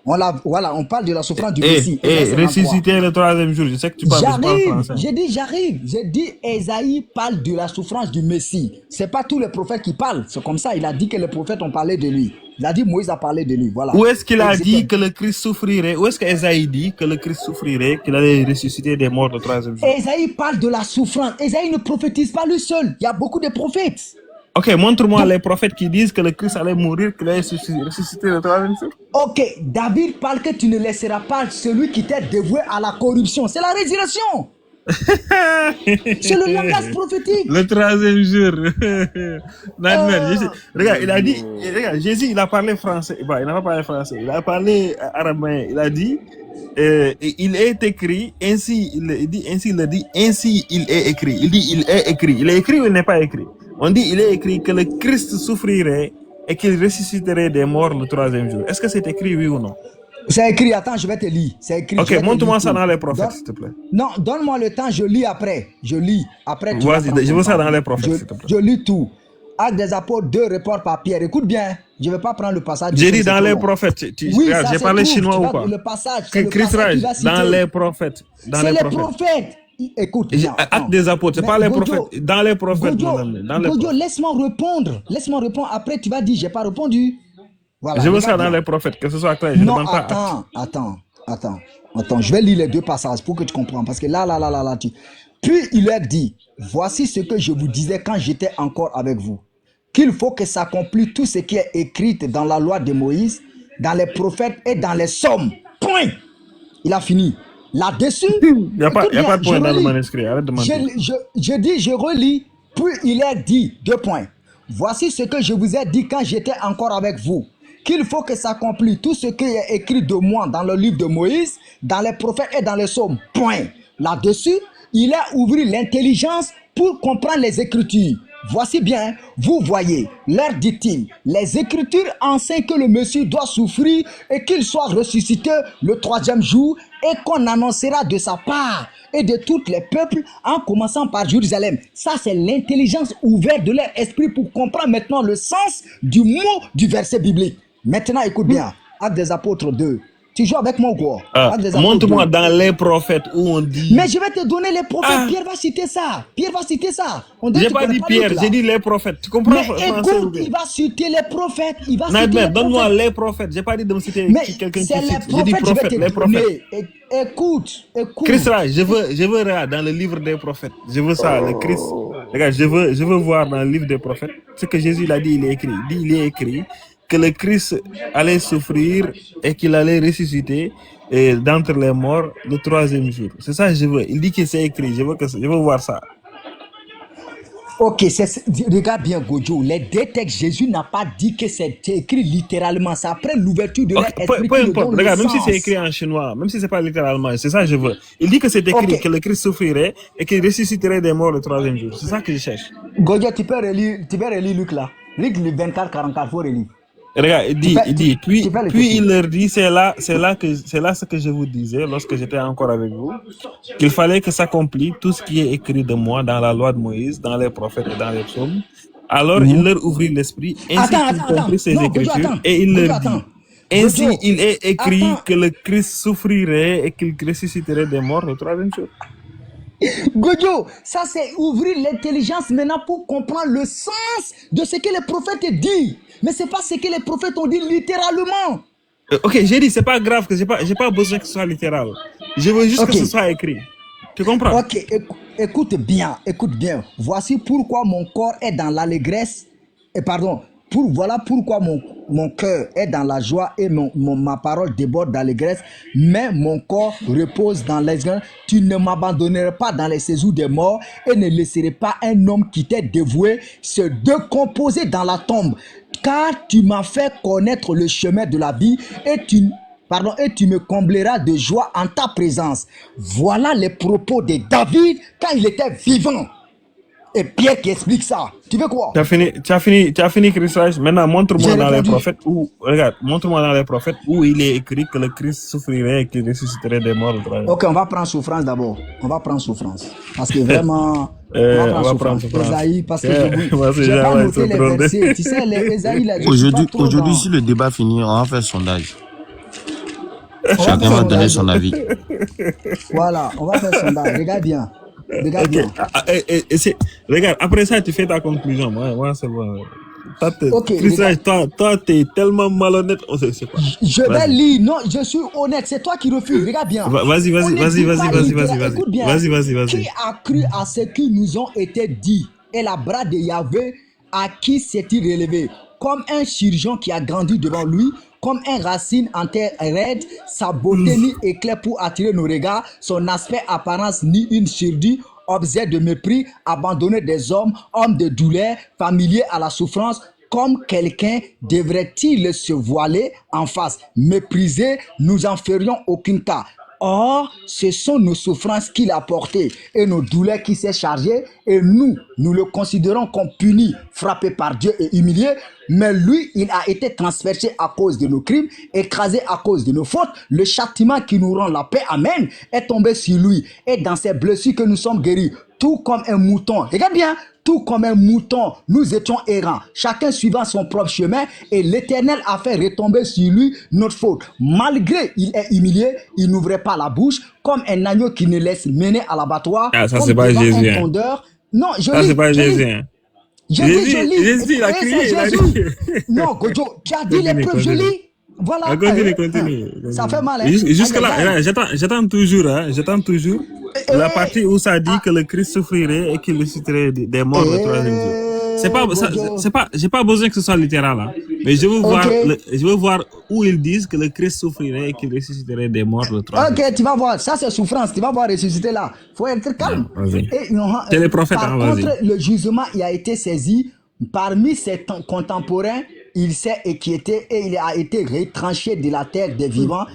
On parle de la souffrance du Messie. Ressusciter le troisième jour. Je sais que tu parles français. J'arrive. J'ai dit, Ésaïe parle de la souffrance du Messie. C'est pas tous les prophètes qui parlent. C'est comme ça. Il a dit que les prophètes ont parlé de lui. Il a dit, Moïse a parlé de lui. Voilà. Où est-ce qu'il a dit que le Christ souffrirait? Où est-ce qu'Ésaïe dit que le Christ souffrirait, qu'il allait ressusciter des morts le troisième jour? Ésaïe parle de la souffrance. Ésaïe ne prophétise pas lui seul. Il y a beaucoup de prophètes. Ok, montre-moi les prophètes qui disent que le Christ allait mourir, qu'il allait ressusciter le troisième jour. Ok, David parle que tu ne laisseras pas celui qui t'est dévoué à la corruption. C'est la résurrection. C'est le langage prophétique. Le troisième jour. Regarde, il a dit, regarde, Jésus, il a parlé français. Bah, il n'a pas parlé français, il a parlé araméen. Il a dit, il est écrit, ainsi il est écrit. Il dit, il est écrit. Il est écrit ou il n'est pas écrit? On dit, il est écrit que le Christ souffrirait et qu'il ressusciterait des morts le troisième jour. Est-ce que c'est écrit, oui ou non? C'est écrit, attends, je vais te lire. C'est écrit. Ok, montre-moi ça dans les prophètes, s'il te plaît. Non, donne-moi le temps, je lis après. Je lis. Après, tu vas-y, je veux ça dans les prophètes, s'il te plaît. Je lis tout. Actes des apôtres 2, report par Pierre. Écoute bien, je ne vais pas prendre le passage. J'ai dit dans les prophètes. Oui, j'ai parlé chinois ou pas? Le passage. Chris Raj, dans les prophètes. C'est les prophètes. Écoute, Actes des apôtres, c'est pas les prophètes. Dans les prophètes, Gojo, laisse-moi répondre. Laisse-moi répondre. Après, tu vas dire, j'ai pas répondu. Voilà, je veux ça dans les prophètes, que ce soit clair. Non, attends. Je vais lire les 2 passages pour que tu comprennes. Parce que là, Puis il leur dit, voici ce que je vous disais quand j'étais encore avec vous. Qu'il faut que s'accomplisse tout ce qui est écrit dans la loi de Moïse, dans les prophètes et dans les psaumes. Point. Il a fini. Là-dessus, il n'y a pas de point dans le manuscrit. Arrête de mentir. Je relis. Puis il leur dit, 2 points. Voici ce que je vous ai dit quand j'étais encore avec vous. Qu'il faut que s'accomplisse tout ce qui est écrit de moi dans le livre de Moïse, dans les prophètes et dans les psaumes. Point. Là-dessus, il a ouvert l'intelligence pour comprendre les Écritures. Voici bien, vous voyez, leur dit-il, les Écritures enseignent que le Messie doit souffrir et qu'il soit ressuscité le 3e jour et qu'on annoncera de sa part et de tous les peuples en commençant par Jérusalem. Ça, c'est l'intelligence ouverte de leur esprit pour comprendre maintenant le sens du mot du verset biblique. Maintenant, écoute bien, Actes des apôtres 2. Tu joues avec moi ou quoi? Montre-moi dans les prophètes où on dit... Mais je vais te donner les prophètes. Pierre va citer ça. J'ai pas dit Pierre, j'ai dit les prophètes. Tu comprends? Mais écoute, il va citer les prophètes. Donne-moi les prophètes. J'ai pas dit de me citer quelqu'un qui cite. J'ai dit les prophètes. Écoute. Christ, là, je veux dans le livre des prophètes. Je veux ça, le Christ. Regarde, je veux voir dans le livre des prophètes ce que Jésus l'a dit, il est écrit. Il dit, il est écrit que le Christ allait souffrir et qu'il allait ressusciter d'entre les morts le troisième jour. C'est ça que je veux. Il dit que c'est écrit. Je veux voir ça. Ok, regarde bien, Gojo. Les deux textes, Jésus n'a pas dit que c'est écrit littéralement. C'est après l'ouverture de l'esprit. Peu importe. Regarde, même si c'est écrit en chinois, même si c'est pas littéralement, c'est ça que je veux. Il dit que c'est écrit que le Christ souffrirait et qu'il ressusciterait des morts le troisième jour. C'est ça que je cherche. Gojo, tu peux relire Luc là. Luc le 24-44, faut relire. Regarde, il dit, puis il leur dit, c'est là ce que je vous disais lorsque j'étais encore avec vous, qu'il fallait que s'accomplisse tout ce qui est écrit de moi dans la loi de Moïse, dans les prophètes et dans les psaumes. Alors il leur ouvrit l'esprit, ainsi qu'il comprit ces écritures, et il leur dit, ainsi il est écrit que le Christ souffrirait et qu'il ressusciterait des morts le troisième jour. Gojo, ça c'est ouvrir l'intelligence maintenant pour comprendre le sens de ce que les prophètes disent. Mais c'est pas ce que les prophètes ont dit littéralement. Ok, j'ai dit, c'est pas grave, que j'ai pas besoin que ce soit littéral. Je veux juste que ce soit écrit. Tu comprends? Ok, écoute bien. Voici pourquoi mon corps est dans l'allégresse. Voilà pourquoi mon cœur est dans la joie et ma parole déborde d'allégresse, mais mon corps repose dans l'espoir. Tu ne m'abandonneras pas dans les séjours des morts et ne laisserai pas un homme qui t'est dévoué se décomposer dans la tombe. Car tu m'as fait connaître le chemin de la vie et tu me combleras de joie en ta présence. Voilà les propos de David quand il était vivant. Et Pierre qui explique ça. Tu veux quoi? Tu as fini Christ. Maintenant, montre-moi dans les prophètes où il est écrit que le Christ souffrirait et qu'il ressusciterait des morts. Ok, on va prendre souffrance d'abord. Parce que vraiment, on va prendre souffrance. Esaïe, parce que je vais pas noter les versets. Tu sais, les Esaïe, là, aujourd'hui, si le débat finit, on va faire sondage. Chacun va donner son avis. Voilà, on va faire sondage. Regarde bien. Regarde, après ça, tu fais ta conclusion. Moi c'est bon. Toi, t'es tellement malhonnête. Je vais lire. Non, je suis honnête. C'est toi qui refuses. Regarde bien. Vas-y. Écoute bien. Vas-y. Qui a cru à ce qui nous ont été dit? Et la bras de Yahvé, à qui s'est-il relevé? Comme un chirurgien qui a grandi devant lui, comme un racine en terre raide, sa beauté ni éclair pour attirer nos regards, son aspect, apparence ni une surdie, objet de mépris, abandonné des hommes, homme de douleur, familier à la souffrance. Comme quelqu'un devrait-il se voiler en face? Méprisé, nous en ferions aucun cas. Or, ce sont nos souffrances qu'il a portées et nos douleurs qui s'est chargé, et nous le considérons comme puni, frappé par Dieu et humilié. Mais lui, il a été transpercé à cause de nos crimes, écrasé à cause de nos fautes. Le châtiment qui nous rend la paix, amen, est tombé sur lui. Et dans ses blessures que nous sommes guéris, tout comme un mouton. Regarde bien, tout comme un mouton, nous étions errants, chacun suivant son propre chemin, et l'Éternel a fait retomber sur lui notre faute. Malgré il est humilié, il n'ouvrait pas la bouche, comme un agneau qui ne laisse mener à l'abattoir. Ah, ça c'est pas Jésus. Non, ça c'est pas Jésus. Jésus, il a crié. Non, Gojo, tu as dit les preuves, je lis. Voilà. Continue. Ça fait mal. Hein? Jusque là, j'attends toujours la partie où ça dit que le Christ souffrirait et qu'il ressusciterait des morts le troisième jour. J'ai pas besoin que ce soit littéral, hein. Mais je veux voir où ils disent que le Christ souffrirait et qu'il ressusciterait des morts le troisième jour. Ok, tu vas voir, ça c'est souffrance, tu vas voir ressusciter là. Faut être calme. C'est les prophètes, par contre, le jugement il a été saisi. Parmi ses contemporains, il s'est inquiété et il a été retranché de la terre des vivants,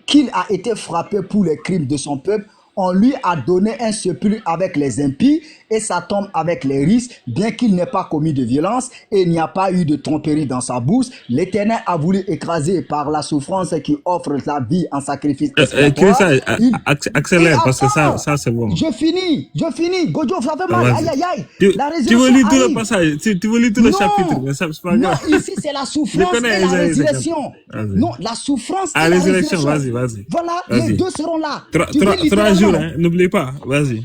qu'il a été frappé pour les crimes de son peuple. On lui a donné un sépulcre avec les impies et sa tombe avec les risques, bien qu'il n'ait pas commis de violence et il n'y a pas eu de tromperie dans sa bouche. L'Éternel a voulu écraser par la souffrance qui offre la vie en sacrifice. Accélère parce que ça c'est bon. Je finis. Gojo, ça fait mal. Aïe. Tu veux lire tout le passage, tu veux lire tout le chapitre, mais ça c'est pas grave. Non, ici c'est la souffrance et la résurrection. Non, la souffrance et la résurrection. Vas-y. Voilà, les deux seront là. 3 jours, hein, n'oublie pas, vas-y.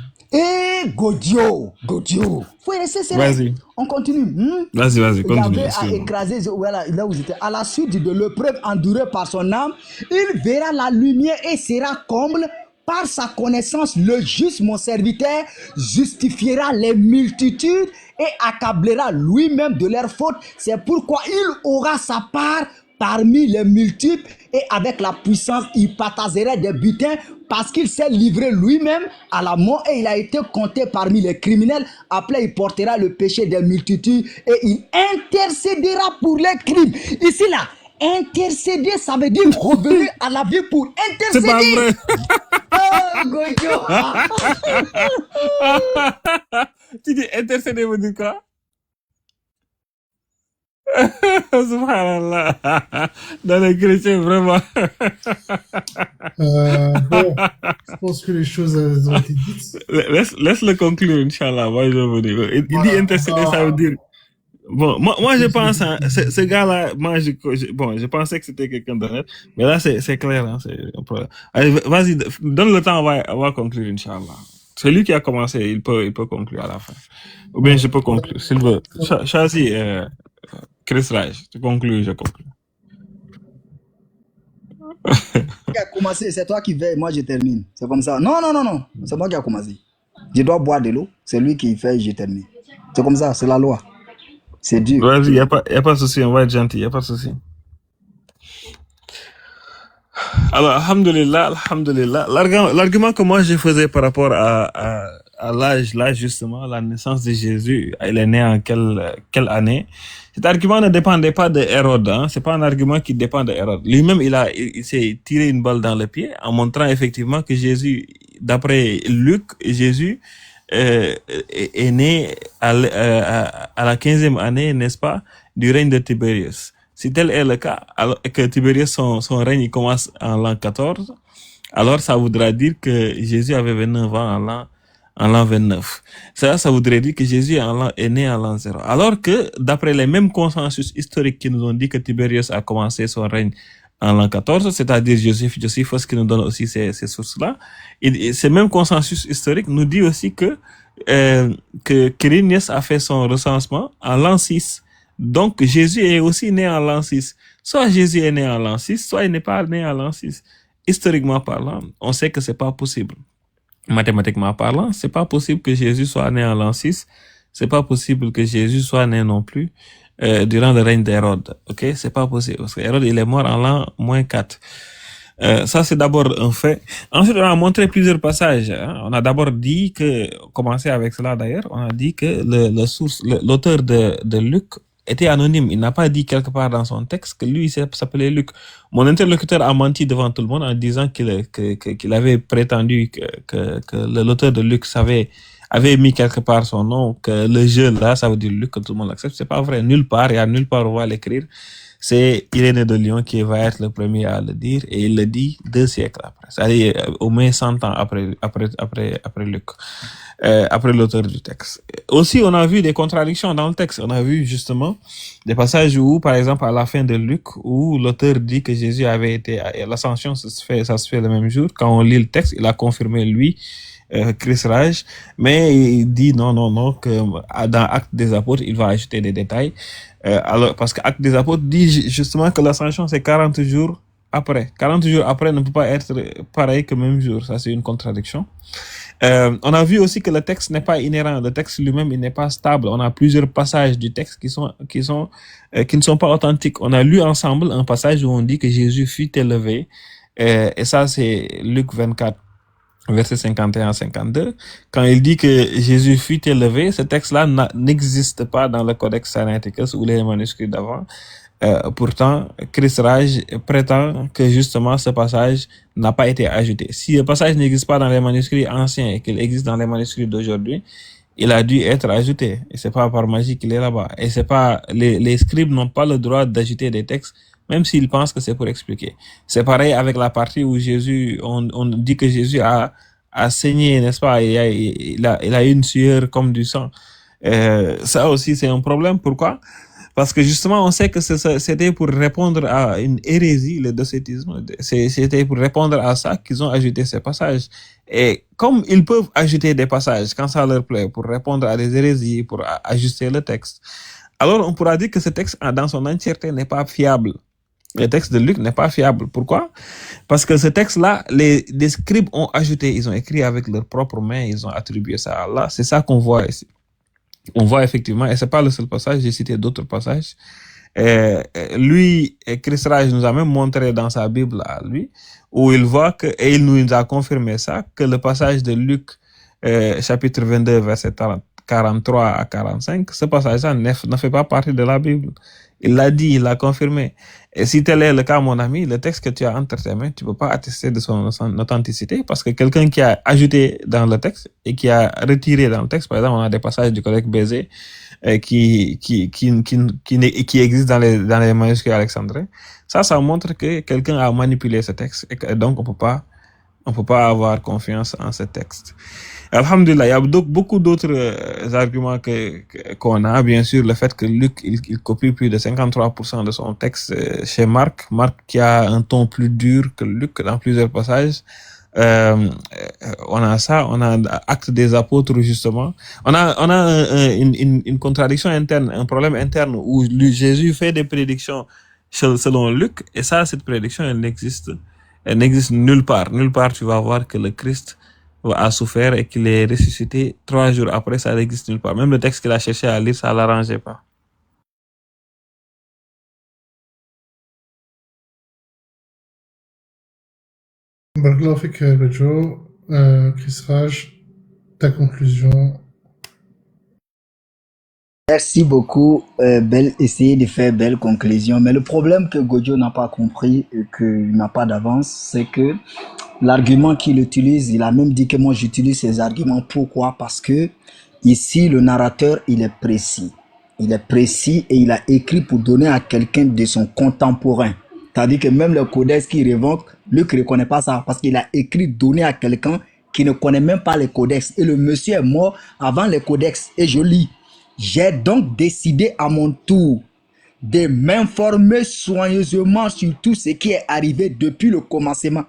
Godio. Faut rester sérieux. Vas-y. On continue. Vas-y, continue. Yahvé a écrasé, voilà, là où j'étais. À la suite de l'épreuve endurée par son âme, il verra la lumière et sera comble par sa connaissance, le juste, mon serviteur, justifiera les multitudes et accablera lui-même de leurs fautes. C'est pourquoi il aura sa part parmi les multiples et avec la puissance, il partagerait des butins parce qu'il s'est livré lui-même à la mort et il a été compté parmi les criminels. Après, il portera le péché des multitudes et il intercédera pour les crimes. Ici, là, intercéder, ça veut dire revenir à la vie pour C'est pas intercéder. vrai. Oh, Gojo. Tu dis intercéder veut dire quoi? Subhanallah. Dans les chrétiens, vraiment. Bon, je pense que les choses elles ont été dites. Laisse-le conclure, Inch'Allah. Moi, je vais venir. Il dit Voilà. intercéder, ça veut dire. Bon, moi je pense, hein, ce gars-là, je pensais que c'était quelqu'un d'honnête, mais là, c'est clair, hein, c'est un problème. Allez, vas-y, donne le temps, on va conclure, Inch'Allah. Celui qui a commencé, il peut conclure à la fin. Ou bien je peux conclure, s'il veut. Chazi, Chris Raj, tu conclus, je conclue. Qui a commencé, c'est toi qui veille, moi je termine. C'est comme ça. Non, c'est moi qui a commencé. Je dois boire de l'eau, c'est lui qui fait, je termine. C'est comme ça, c'est la loi. C'est dur. Vas-y, y a pas de souci, on va être gentil, y a pas de souci. Alors, alhamdulillah. L'argument que moi je faisais par rapport à l'âge, là, justement, la naissance de Jésus, il est né en quelle année? Cet argument ne dépendait pas de Hérode, hein. C'est pas un argument qui dépend de Hérode. Lui-même, il s'est tiré une balle dans le pied en montrant effectivement que Jésus, d'après Luc, Jésus, est né à la 15e année, n'est-ce pas, du règne de Tibérius. Si tel est le cas, alors que Tibérius, son règne, il commence en l'an 14, alors ça voudra dire que Jésus avait 29 ans en l'an 29. Ça voudrait dire que Jésus est né en l'an 0. Alors que, d'après les mêmes consensus historiques qui nous ont dit que Tibérius a commencé son règne en l'an 14, c'est-à-dire Joséphus qui nous donne aussi ces sources-là, et ces mêmes consensus historiques nous dit aussi que Quirinius a fait son recensement en l'an 6. Donc, Jésus est aussi né en l'an 6. Soit Jésus est né en l'an 6, soit il n'est pas né en l'an 6. Historiquement parlant, on sait que c'est pas possible. Mathématiquement parlant, c'est pas possible que Jésus soit né en l'an 6. C'est pas possible que Jésus soit né non plus durant le règne d'Hérode. Ok? C'est pas possible. Parce que Hérode, il est mort en l'an -4. Ça, c'est d'abord un fait. Ensuite, on a montré plusieurs passages. Hein. On a d'abord dit que, commencer avec cela d'ailleurs, on a dit que l'auteur de Luc était anonyme. Il n'a pas dit quelque part dans son texte que lui, il s'appelait Luc. Mon interlocuteur a menti devant tout le monde en disant qu'il avait prétendu que l'auteur de Luc avait mis quelque part son nom, que le jeu là, ça veut dire Luc, que tout le monde l'accepte. C'est pas vrai. Nulle part, il y a nulle part où on va l'écrire. C'est Irénée de Lyon qui va être le premier à le dire, et il le dit 2 siècles après. C'est-à-dire au moins 100 ans après Luc, après l'auteur du texte. Aussi, on a vu des contradictions dans le texte. On a vu justement des passages où, par exemple, à la fin de Luc, où l'auteur dit que Jésus avait été, l'ascension, ça se fait le même jour. Quand on lit le texte, il a confirmé lui, Chris Raj, mais il dit non, que dans Actes des Apôtres, il va ajouter des détails. Alors, parce que Actes des Apôtres dit justement que l'ascension, c'est 40 jours après. 40 jours après ne peut pas être pareil que même jour. Ça, c'est une contradiction. On a vu aussi que le texte n'est pas inhérent. Le texte lui-même, il n'est pas stable. On a plusieurs passages du texte qui ne sont pas authentiques. On a lu ensemble un passage où on dit que Jésus fut élevé. Et ça, c'est Luc 24. Verset 51-52, quand il dit que Jésus fut élevé, ce texte-là n'existe pas dans le Codex Sinaiticus ou les manuscrits d'avant. Pourtant, Chris Raj prétend que justement ce passage n'a pas été ajouté. Si le passage n'existe pas dans les manuscrits anciens et qu'il existe dans les manuscrits d'aujourd'hui, il a dû être ajouté. Et c'est pas par magie qu'il est là-bas. Et c'est pas, les scribes n'ont pas le droit d'ajouter des textes, même s'ils pensent que c'est pour expliquer. C'est pareil avec la partie où Jésus, on dit que Jésus a saigné, n'est-ce pas? Il a une sueur comme du sang. Ça aussi, c'est un problème. Pourquoi? Parce que justement, on sait que c'était pour répondre à une hérésie, le docétisme. C'était pour répondre à ça qu'ils ont ajouté ces passages. Et comme ils peuvent ajouter des passages quand ça leur plaît, pour répondre à des hérésies, pour ajuster le texte, alors on pourra dire que ce texte, dans son entièreté, n'est pas fiable. Le texte de Luc n'est pas fiable. Pourquoi? Parce que ce texte-là, les scribes ont ajouté, ils ont écrit avec leurs propres mains, ils ont attribué ça à Allah. C'est ça qu'on voit ici. On voit effectivement, et c'est pas le seul passage, j'ai cité d'autres passages. Lui, Chris Raj nous a même montré dans sa Bible à lui, où il voit que, et il nous a confirmé ça, que le passage de Luc, chapitre 22, verset 43 à 45, ce passage-là ne fait pas partie de la Bible. Il l'a dit, il l'a confirmé. Et si tel est le cas, mon ami, le texte que tu as entre tes mains, tu peux pas attester de son authenticité parce que quelqu'un qui a ajouté dans le texte et qui a retiré dans le texte, par exemple, on a des passages du Codex Bézé qui existent dans les manuscrits alexandrins. Ça montre que quelqu'un a manipulé ce texte et donc on peut pas avoir confiance en ce texte. Alhamdulillah, il y a beaucoup d'autres arguments qu'on a. Bien sûr, le fait que Luc, il copie plus de 53% de son texte chez Marc. Marc qui a un ton plus dur que Luc dans plusieurs passages. On a ça, on a Actes des Apôtres, justement. On a une contradiction interne, un problème interne où Jésus fait des prédictions selon Luc. Et ça, cette prédiction, elle n'existe nulle part. Nulle part, tu vas voir que le Christ a souffert et qu'il est ressuscité 3 jours après, ça n'existe nulle part. Même le texte qu'il a cherché à lire, ça l'arrangeait pas. Barakallahu fik, Gojo. Chris Raj, ta conclusion. Merci beaucoup. Essayer de faire belle conclusion. Mais le problème que Gojo n'a pas compris et qu'il n'a pas d'avance, c'est que l'argument qu'il utilise, il a même dit que moi j'utilise ces arguments. Pourquoi? Parce que ici, le narrateur, il est précis. Il est précis et il a écrit pour donner à quelqu'un de son contemporain. C'est-à-dire que même le codex qui révoque, Luc ne reconnaît pas ça parce qu'il a écrit donner à quelqu'un qui ne connaît même pas les codex. Et le monsieur est mort avant les codex. Et je lis. J'ai donc décidé à mon tour de m'informer soigneusement sur tout ce qui est arrivé depuis le commencement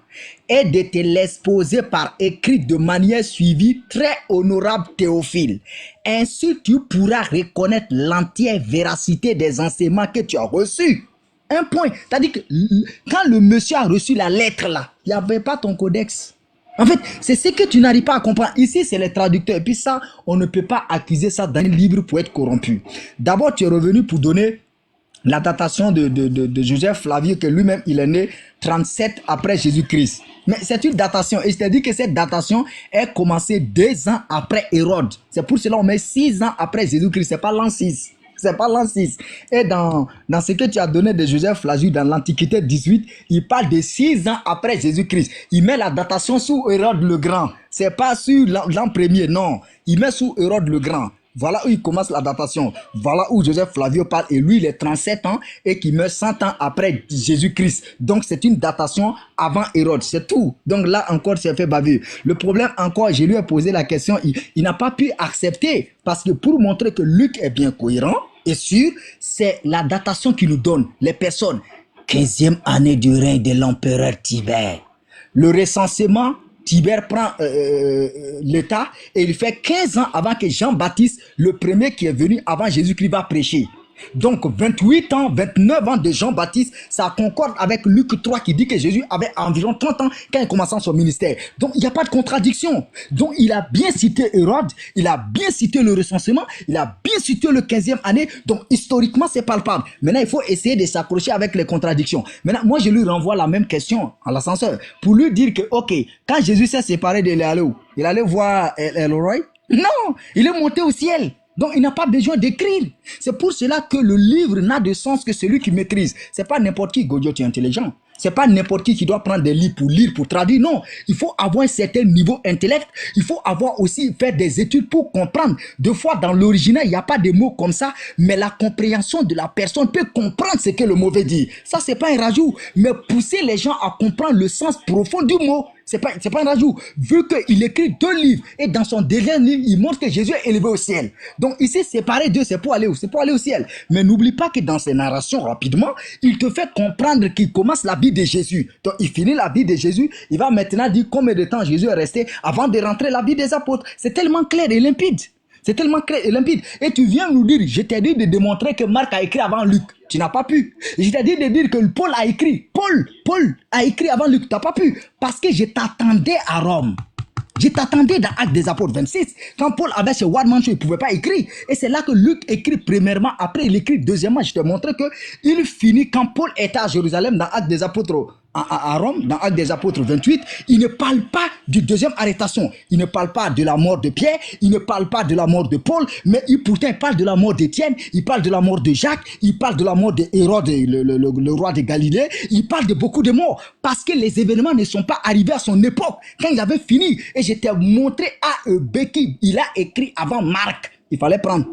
et de te l'exposer par écrit de manière suivie, très honorable Théophile. Ainsi, tu pourras reconnaître l'entière véracité des enseignements que tu as reçus. Un point. C'est-à-dire que quand le monsieur a reçu la lettre là, il n'y avait pas ton codex. En fait, c'est ce que tu n'arrives pas à comprendre. Ici, c'est les traducteurs. Et puis ça, on ne peut pas accuser ça d'un livre pour être corrompu. D'abord, tu es revenu pour donner la datation de Joseph Flavius, que lui-même, il est né 37 après Jésus-Christ. Mais c'est une datation. Et c'est-à-dire que cette datation est commencée 2 ans après Hérode. C'est pour cela qu'on met 6 ans après Jésus-Christ. C'est pas l'an 6. C'est pas l'an 6. Et dans ce que tu as donné de Joseph Flavius dans l'Antiquité 18, il parle de 6 ans après Jésus-Christ. Il met la datation sous Hérode le Grand. C'est pas sur l'an premier, non. Il met sous Hérode le Grand. Voilà où il commence la datation. Voilà où Joseph Flavius parle. Et lui, il est 37 ans et qui meurt 100 ans après Jésus-Christ. Donc, c'est une datation avant Hérode. C'est tout. Donc là, encore, c'est fait bavure. Le problème, encore, je lui ai posé la question. Il n'a pas pu accepter. Parce que pour montrer que Luc est bien cohérent et sûr, c'est la datation qui nous donne les personnes. 15e année du règne de l'empereur Tibère. Le recensement, Tibère prend l'État et il fait 15 ans avant que Jean-Baptiste, le premier qui est venu avant Jésus-Christ, va prêcher. Donc 28 ans, 29 ans de Jean-Baptiste, ça concorde avec Luc 3 qui dit que Jésus avait environ 30 ans quand il commençait son ministère. Donc il n'y a pas de contradiction. Donc il a bien cité Hérode, il a bien cité le recensement, il a bien cité le 15e année. Donc historiquement c'est palpable. Maintenant il faut essayer de s'accrocher avec les contradictions. Maintenant moi je lui renvoie la même question à l'ascenseur pour lui dire que ok, quand Jésus s'est séparé de Léalo, il allait voir Elroy? Non, il est monté au ciel. Donc, il n'a pas besoin d'écrire. C'est pour cela que le livre n'a de sens que celui qui maîtrise. C'est pas n'importe qui, Godio, tu es intelligent. C'est pas n'importe qui doit prendre des livres pour lire, pour traduire. Non, il faut avoir un certain niveau intellect. Il faut avoir aussi fait des études pour comprendre. Des fois, dans l'original, il n'y a pas de mots comme ça, mais la compréhension de la personne peut comprendre ce que le mot veut dire. Ça, c'est pas un rajout, mais pousser les gens à comprendre le sens profond du mot. C'est pas un rajout. Vu qu'il écrit 2 livres et dans son dernier livre, il montre que Jésus est élevé au ciel. Donc ici, séparer 2, c'est pour aller où? C'est pour aller au ciel. Mais n'oublie pas que dans ses narrations, rapidement, il te fait comprendre qu'il commence la vie de Jésus. Donc il finit la vie de Jésus. Il va maintenant dire combien de temps Jésus est resté avant de rentrer la vie des apôtres. C'est tellement clair et limpide. C'est tellement clair et limpide. Et tu viens nous dire, je t'ai dit de démontrer que Marc a écrit avant Luc. Tu n'as pas pu. Je t'ai dit de dire que Paul a écrit. Paul a écrit avant Luc. Tu n'as pas pu. Parce que je t'attendais à Rome. Je t'attendais dans Actes des Apôtres 26. Quand Paul avait ce One Man Show, il ne pouvait pas écrire. Et c'est là que Luc écrit premièrement. Après, il écrit deuxièmement. Je te montrais qu'il finit quand Paul était à Jérusalem dans Actes des Apôtres à Rome, dans Actes des Apôtres 28. Il ne parle pas du deuxième arrestation. Il ne parle pas de la mort de Pierre. Il ne parle pas de la mort de Paul. Mais pourtant, il parle de la mort d'Étienne. Il parle de la mort de Jacques. Il parle de la mort de Hérode, le roi de Galilée. Il parle de beaucoup de morts. Parce que les événements ne sont pas arrivés à son époque. Quand il avait fini. Et je t'ai montré à Becky. Il a écrit avant Marc. Il fallait prendre.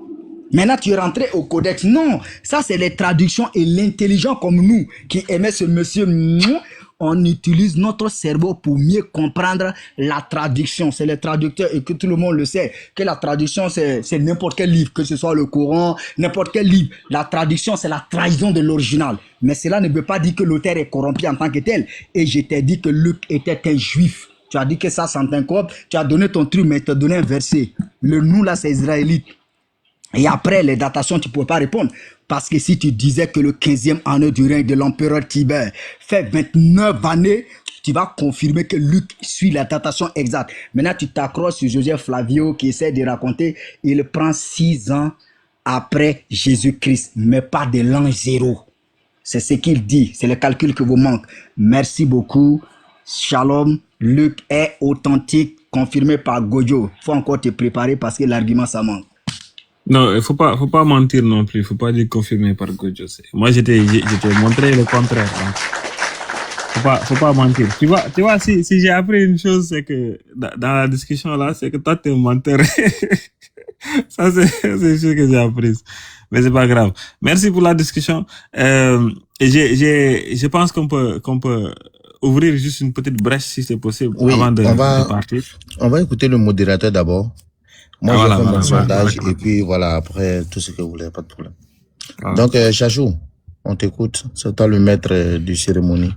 Maintenant, tu es rentré au codex. Non, ça, c'est les traductions et l'intelligent comme nous qui aimait ce monsieur. Nous, on utilise notre cerveau pour mieux comprendre la traduction. C'est les traducteurs et que tout le monde le sait. Que la traduction, c'est n'importe quel livre, que ce soit le Coran, n'importe quel livre. La traduction, c'est la trahison de l'original. Mais cela ne veut pas dire que l'auteur est corrompu en tant que tel. Et je t'ai dit que Luc était un juif. Tu as dit que ça t'incorpore. Tu as donné ton truc, mais tu as donné un verset. Le nous, là, c'est israélite. Et après, les datations, tu ne pouvais pas répondre. Parce que si tu disais que le 15e année du règne de l'empereur Tibère fait 29 années, tu vas confirmer que Luc suit la datation exacte. Maintenant, tu t'accroches sur Joseph Flavio qui essaie de raconter. Il prend 6 ans après Jésus-Christ, mais pas de l'an 0. C'est ce qu'il dit. C'est le calcul que vous manque. Merci beaucoup. Shalom. Luc est authentique, confirmé par Gojo. Il faut encore te préparer parce que l'argument, ça manque. Non, il faut pas mentir non plus. Faut pas dire confirmé par Gojo. Moi, je t'ai montré le contraire. Donc, faut pas mentir. Tu vois, si j'ai appris une chose, c'est que dans la discussion là, c'est que toi t'es un menteur. Ça, c'est une chose que j'ai apprise. Mais c'est pas grave. Merci pour la discussion. Je pense qu'on peut ouvrir juste une petite brèche si c'est possible avant de partir. On va écouter le modérateur d'abord. Moi, je fais mon sondage et puis voilà, après, tout ce que vous voulez, pas de problème. Donc, Chachou, on t'écoute. C'est toi le maître du cérémonie.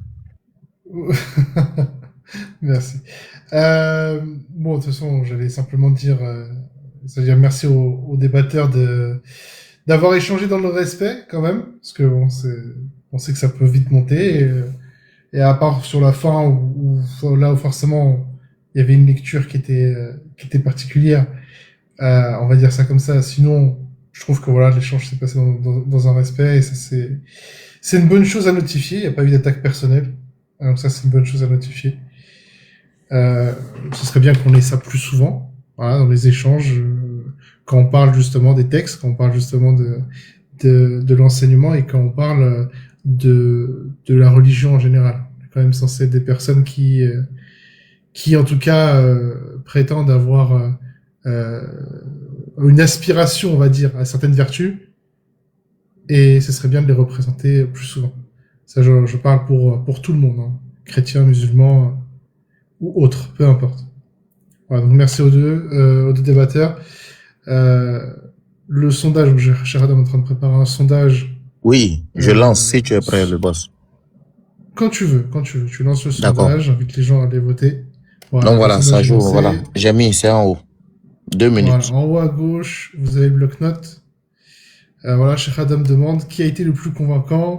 Merci. Bon, de toute façon, j'allais simplement dire, c'est-à-dire merci aux débatteurs d'avoir échangé dans le respect, quand même, parce que bon, on sait que ça peut vite monter, et à part sur la fin, où forcément, il y avait une lecture qui était particulière, on va dire ça comme ça. Sinon, je trouve que voilà, l'échange s'est passé dans un respect, et ça c'est une bonne chose à notifier. Il n'y a pas eu d'attaque personnelle, donc ça c'est une bonne chose à notifier. Ce serait bien qu'on ait ça plus souvent, voilà, dans les échanges, quand on parle justement des textes, quand on parle justement de l'enseignement et quand on parle de la religion en général. On est quand même censé être des personnes qui en tout cas prétendent avoir une aspiration, on va dire, à certaines vertus, et ce serait bien de les représenter plus souvent. Ça, je parle pour tout le monde, hein, chrétiens, musulmans ou autres, peu importe. Voilà, donc merci aux deux débatteurs. Le sondage, cher Adam est en train de préparer un sondage. Oui, je lance si tu es prêt, le boss. Quand tu veux. Tu lances le sondage, j'invite les gens à aller voter. Voilà, donc voilà, ça joue, voilà. J'ai mis, c'est en haut. 2 minutes. Voilà, en haut à gauche, vous avez le bloc-notes. Voilà, Cheikh Adam demande qui a été le plus convaincant.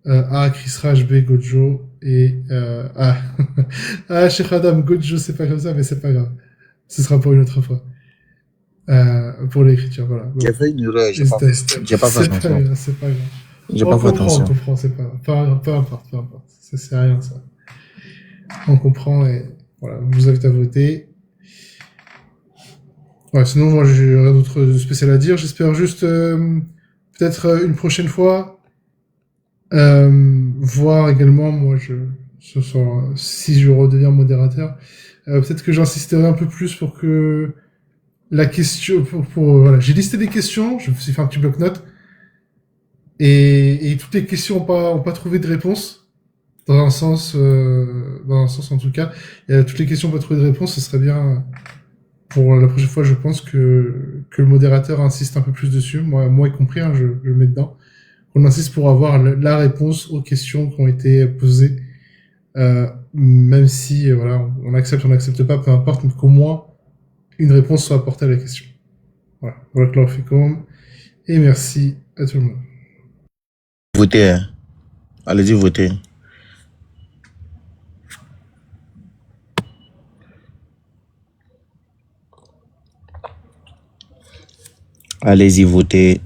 A, Chris Raj, B, Gojo, et A. Cheikh Adam, Gojo, c'est pas comme ça, mais c'est pas grave. Ce sera pour une autre fois. Pour l'écriture, voilà. J'ai fait une erreur, j'ai pas fait attention. C'est pas grave. J'ai pas fait attention. On comprend, c'est pas grave. Peu importe. C'est rien, ça. On comprend et voilà, je vous invite à voter. Ouais, sinon, moi, j'ai rien d'autre de spécial à dire. J'espère juste, peut-être une prochaine fois, voir également, moi, ce soir, si je redeviens modérateur, peut-être que j'insisterai un peu plus pour que la question, voilà, j'ai listé des questions, je me suis fait un petit bloc-notes, et toutes les questions ont pas trouvé de réponse, dans un sens en tout cas, toutes les questions n'ont pas trouvé de réponse, ce serait bien, pour la prochaine fois, je pense que le modérateur insiste un peu plus dessus, moi y compris, hein, je le mets dedans, on insiste pour avoir la réponse aux questions qui ont été posées, même si, voilà, on n'accepte pas, peu importe, mais qu'au moins, une réponse soit apportée à la question. Voilà. Voilà, et merci à tout le monde. Votez, hein. Allez-y, votez. Allez-y, votez.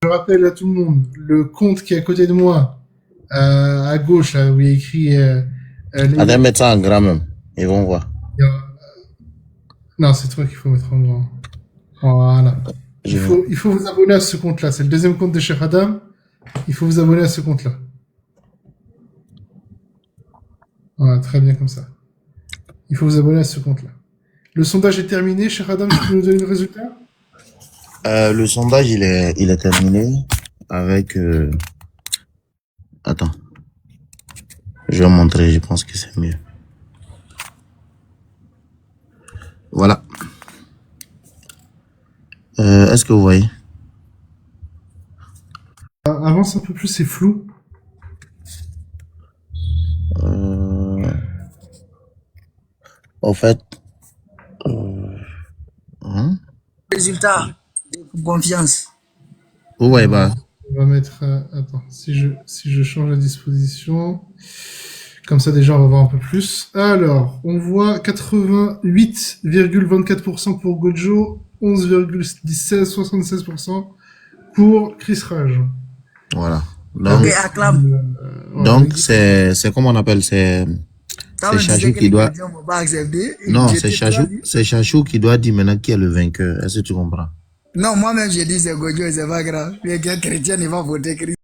Je rappelle à tout le monde, le compte qui est à côté de moi, à gauche, là, où il y a écrit... Attends, mettre ça en grand même. Ils vont voir. Non, c'est toi qu'il faut mettre en grand. Voilà. Il faut vous abonner à ce compte-là. C'est le deuxième compte de Cheikh Adam. Il faut vous abonner à ce compte-là. Voilà, très bien comme ça. Il faut vous abonner à ce compte-là. Le sondage est terminé. Cheikh Adam, tu peux nous donner le résultat? Le sondage, il est terminé avec... Attends. Je vais montrer, je pense que c'est mieux. Voilà. Est-ce que vous voyez? Avance un peu plus, c'est flou. Au fait... Résultat de confiance. Vous voyez pas? On va mettre... attends, si je change la disposition... Comme ça, déjà, on va voir un peu plus. Alors, on voit 88,24% pour Gojo, 11,76% pour Chris Raj. Voilà. Donc, donc c'est comment on appelle, c'est Chachou qui doit... Non, c'est Chachou qui doit dire maintenant qui est le vainqueur. Est-ce que tu comprends? Non, moi-même, je dis c'est Gojo, c'est pas grave. Les gars chrétiens, ils vont voter Christ.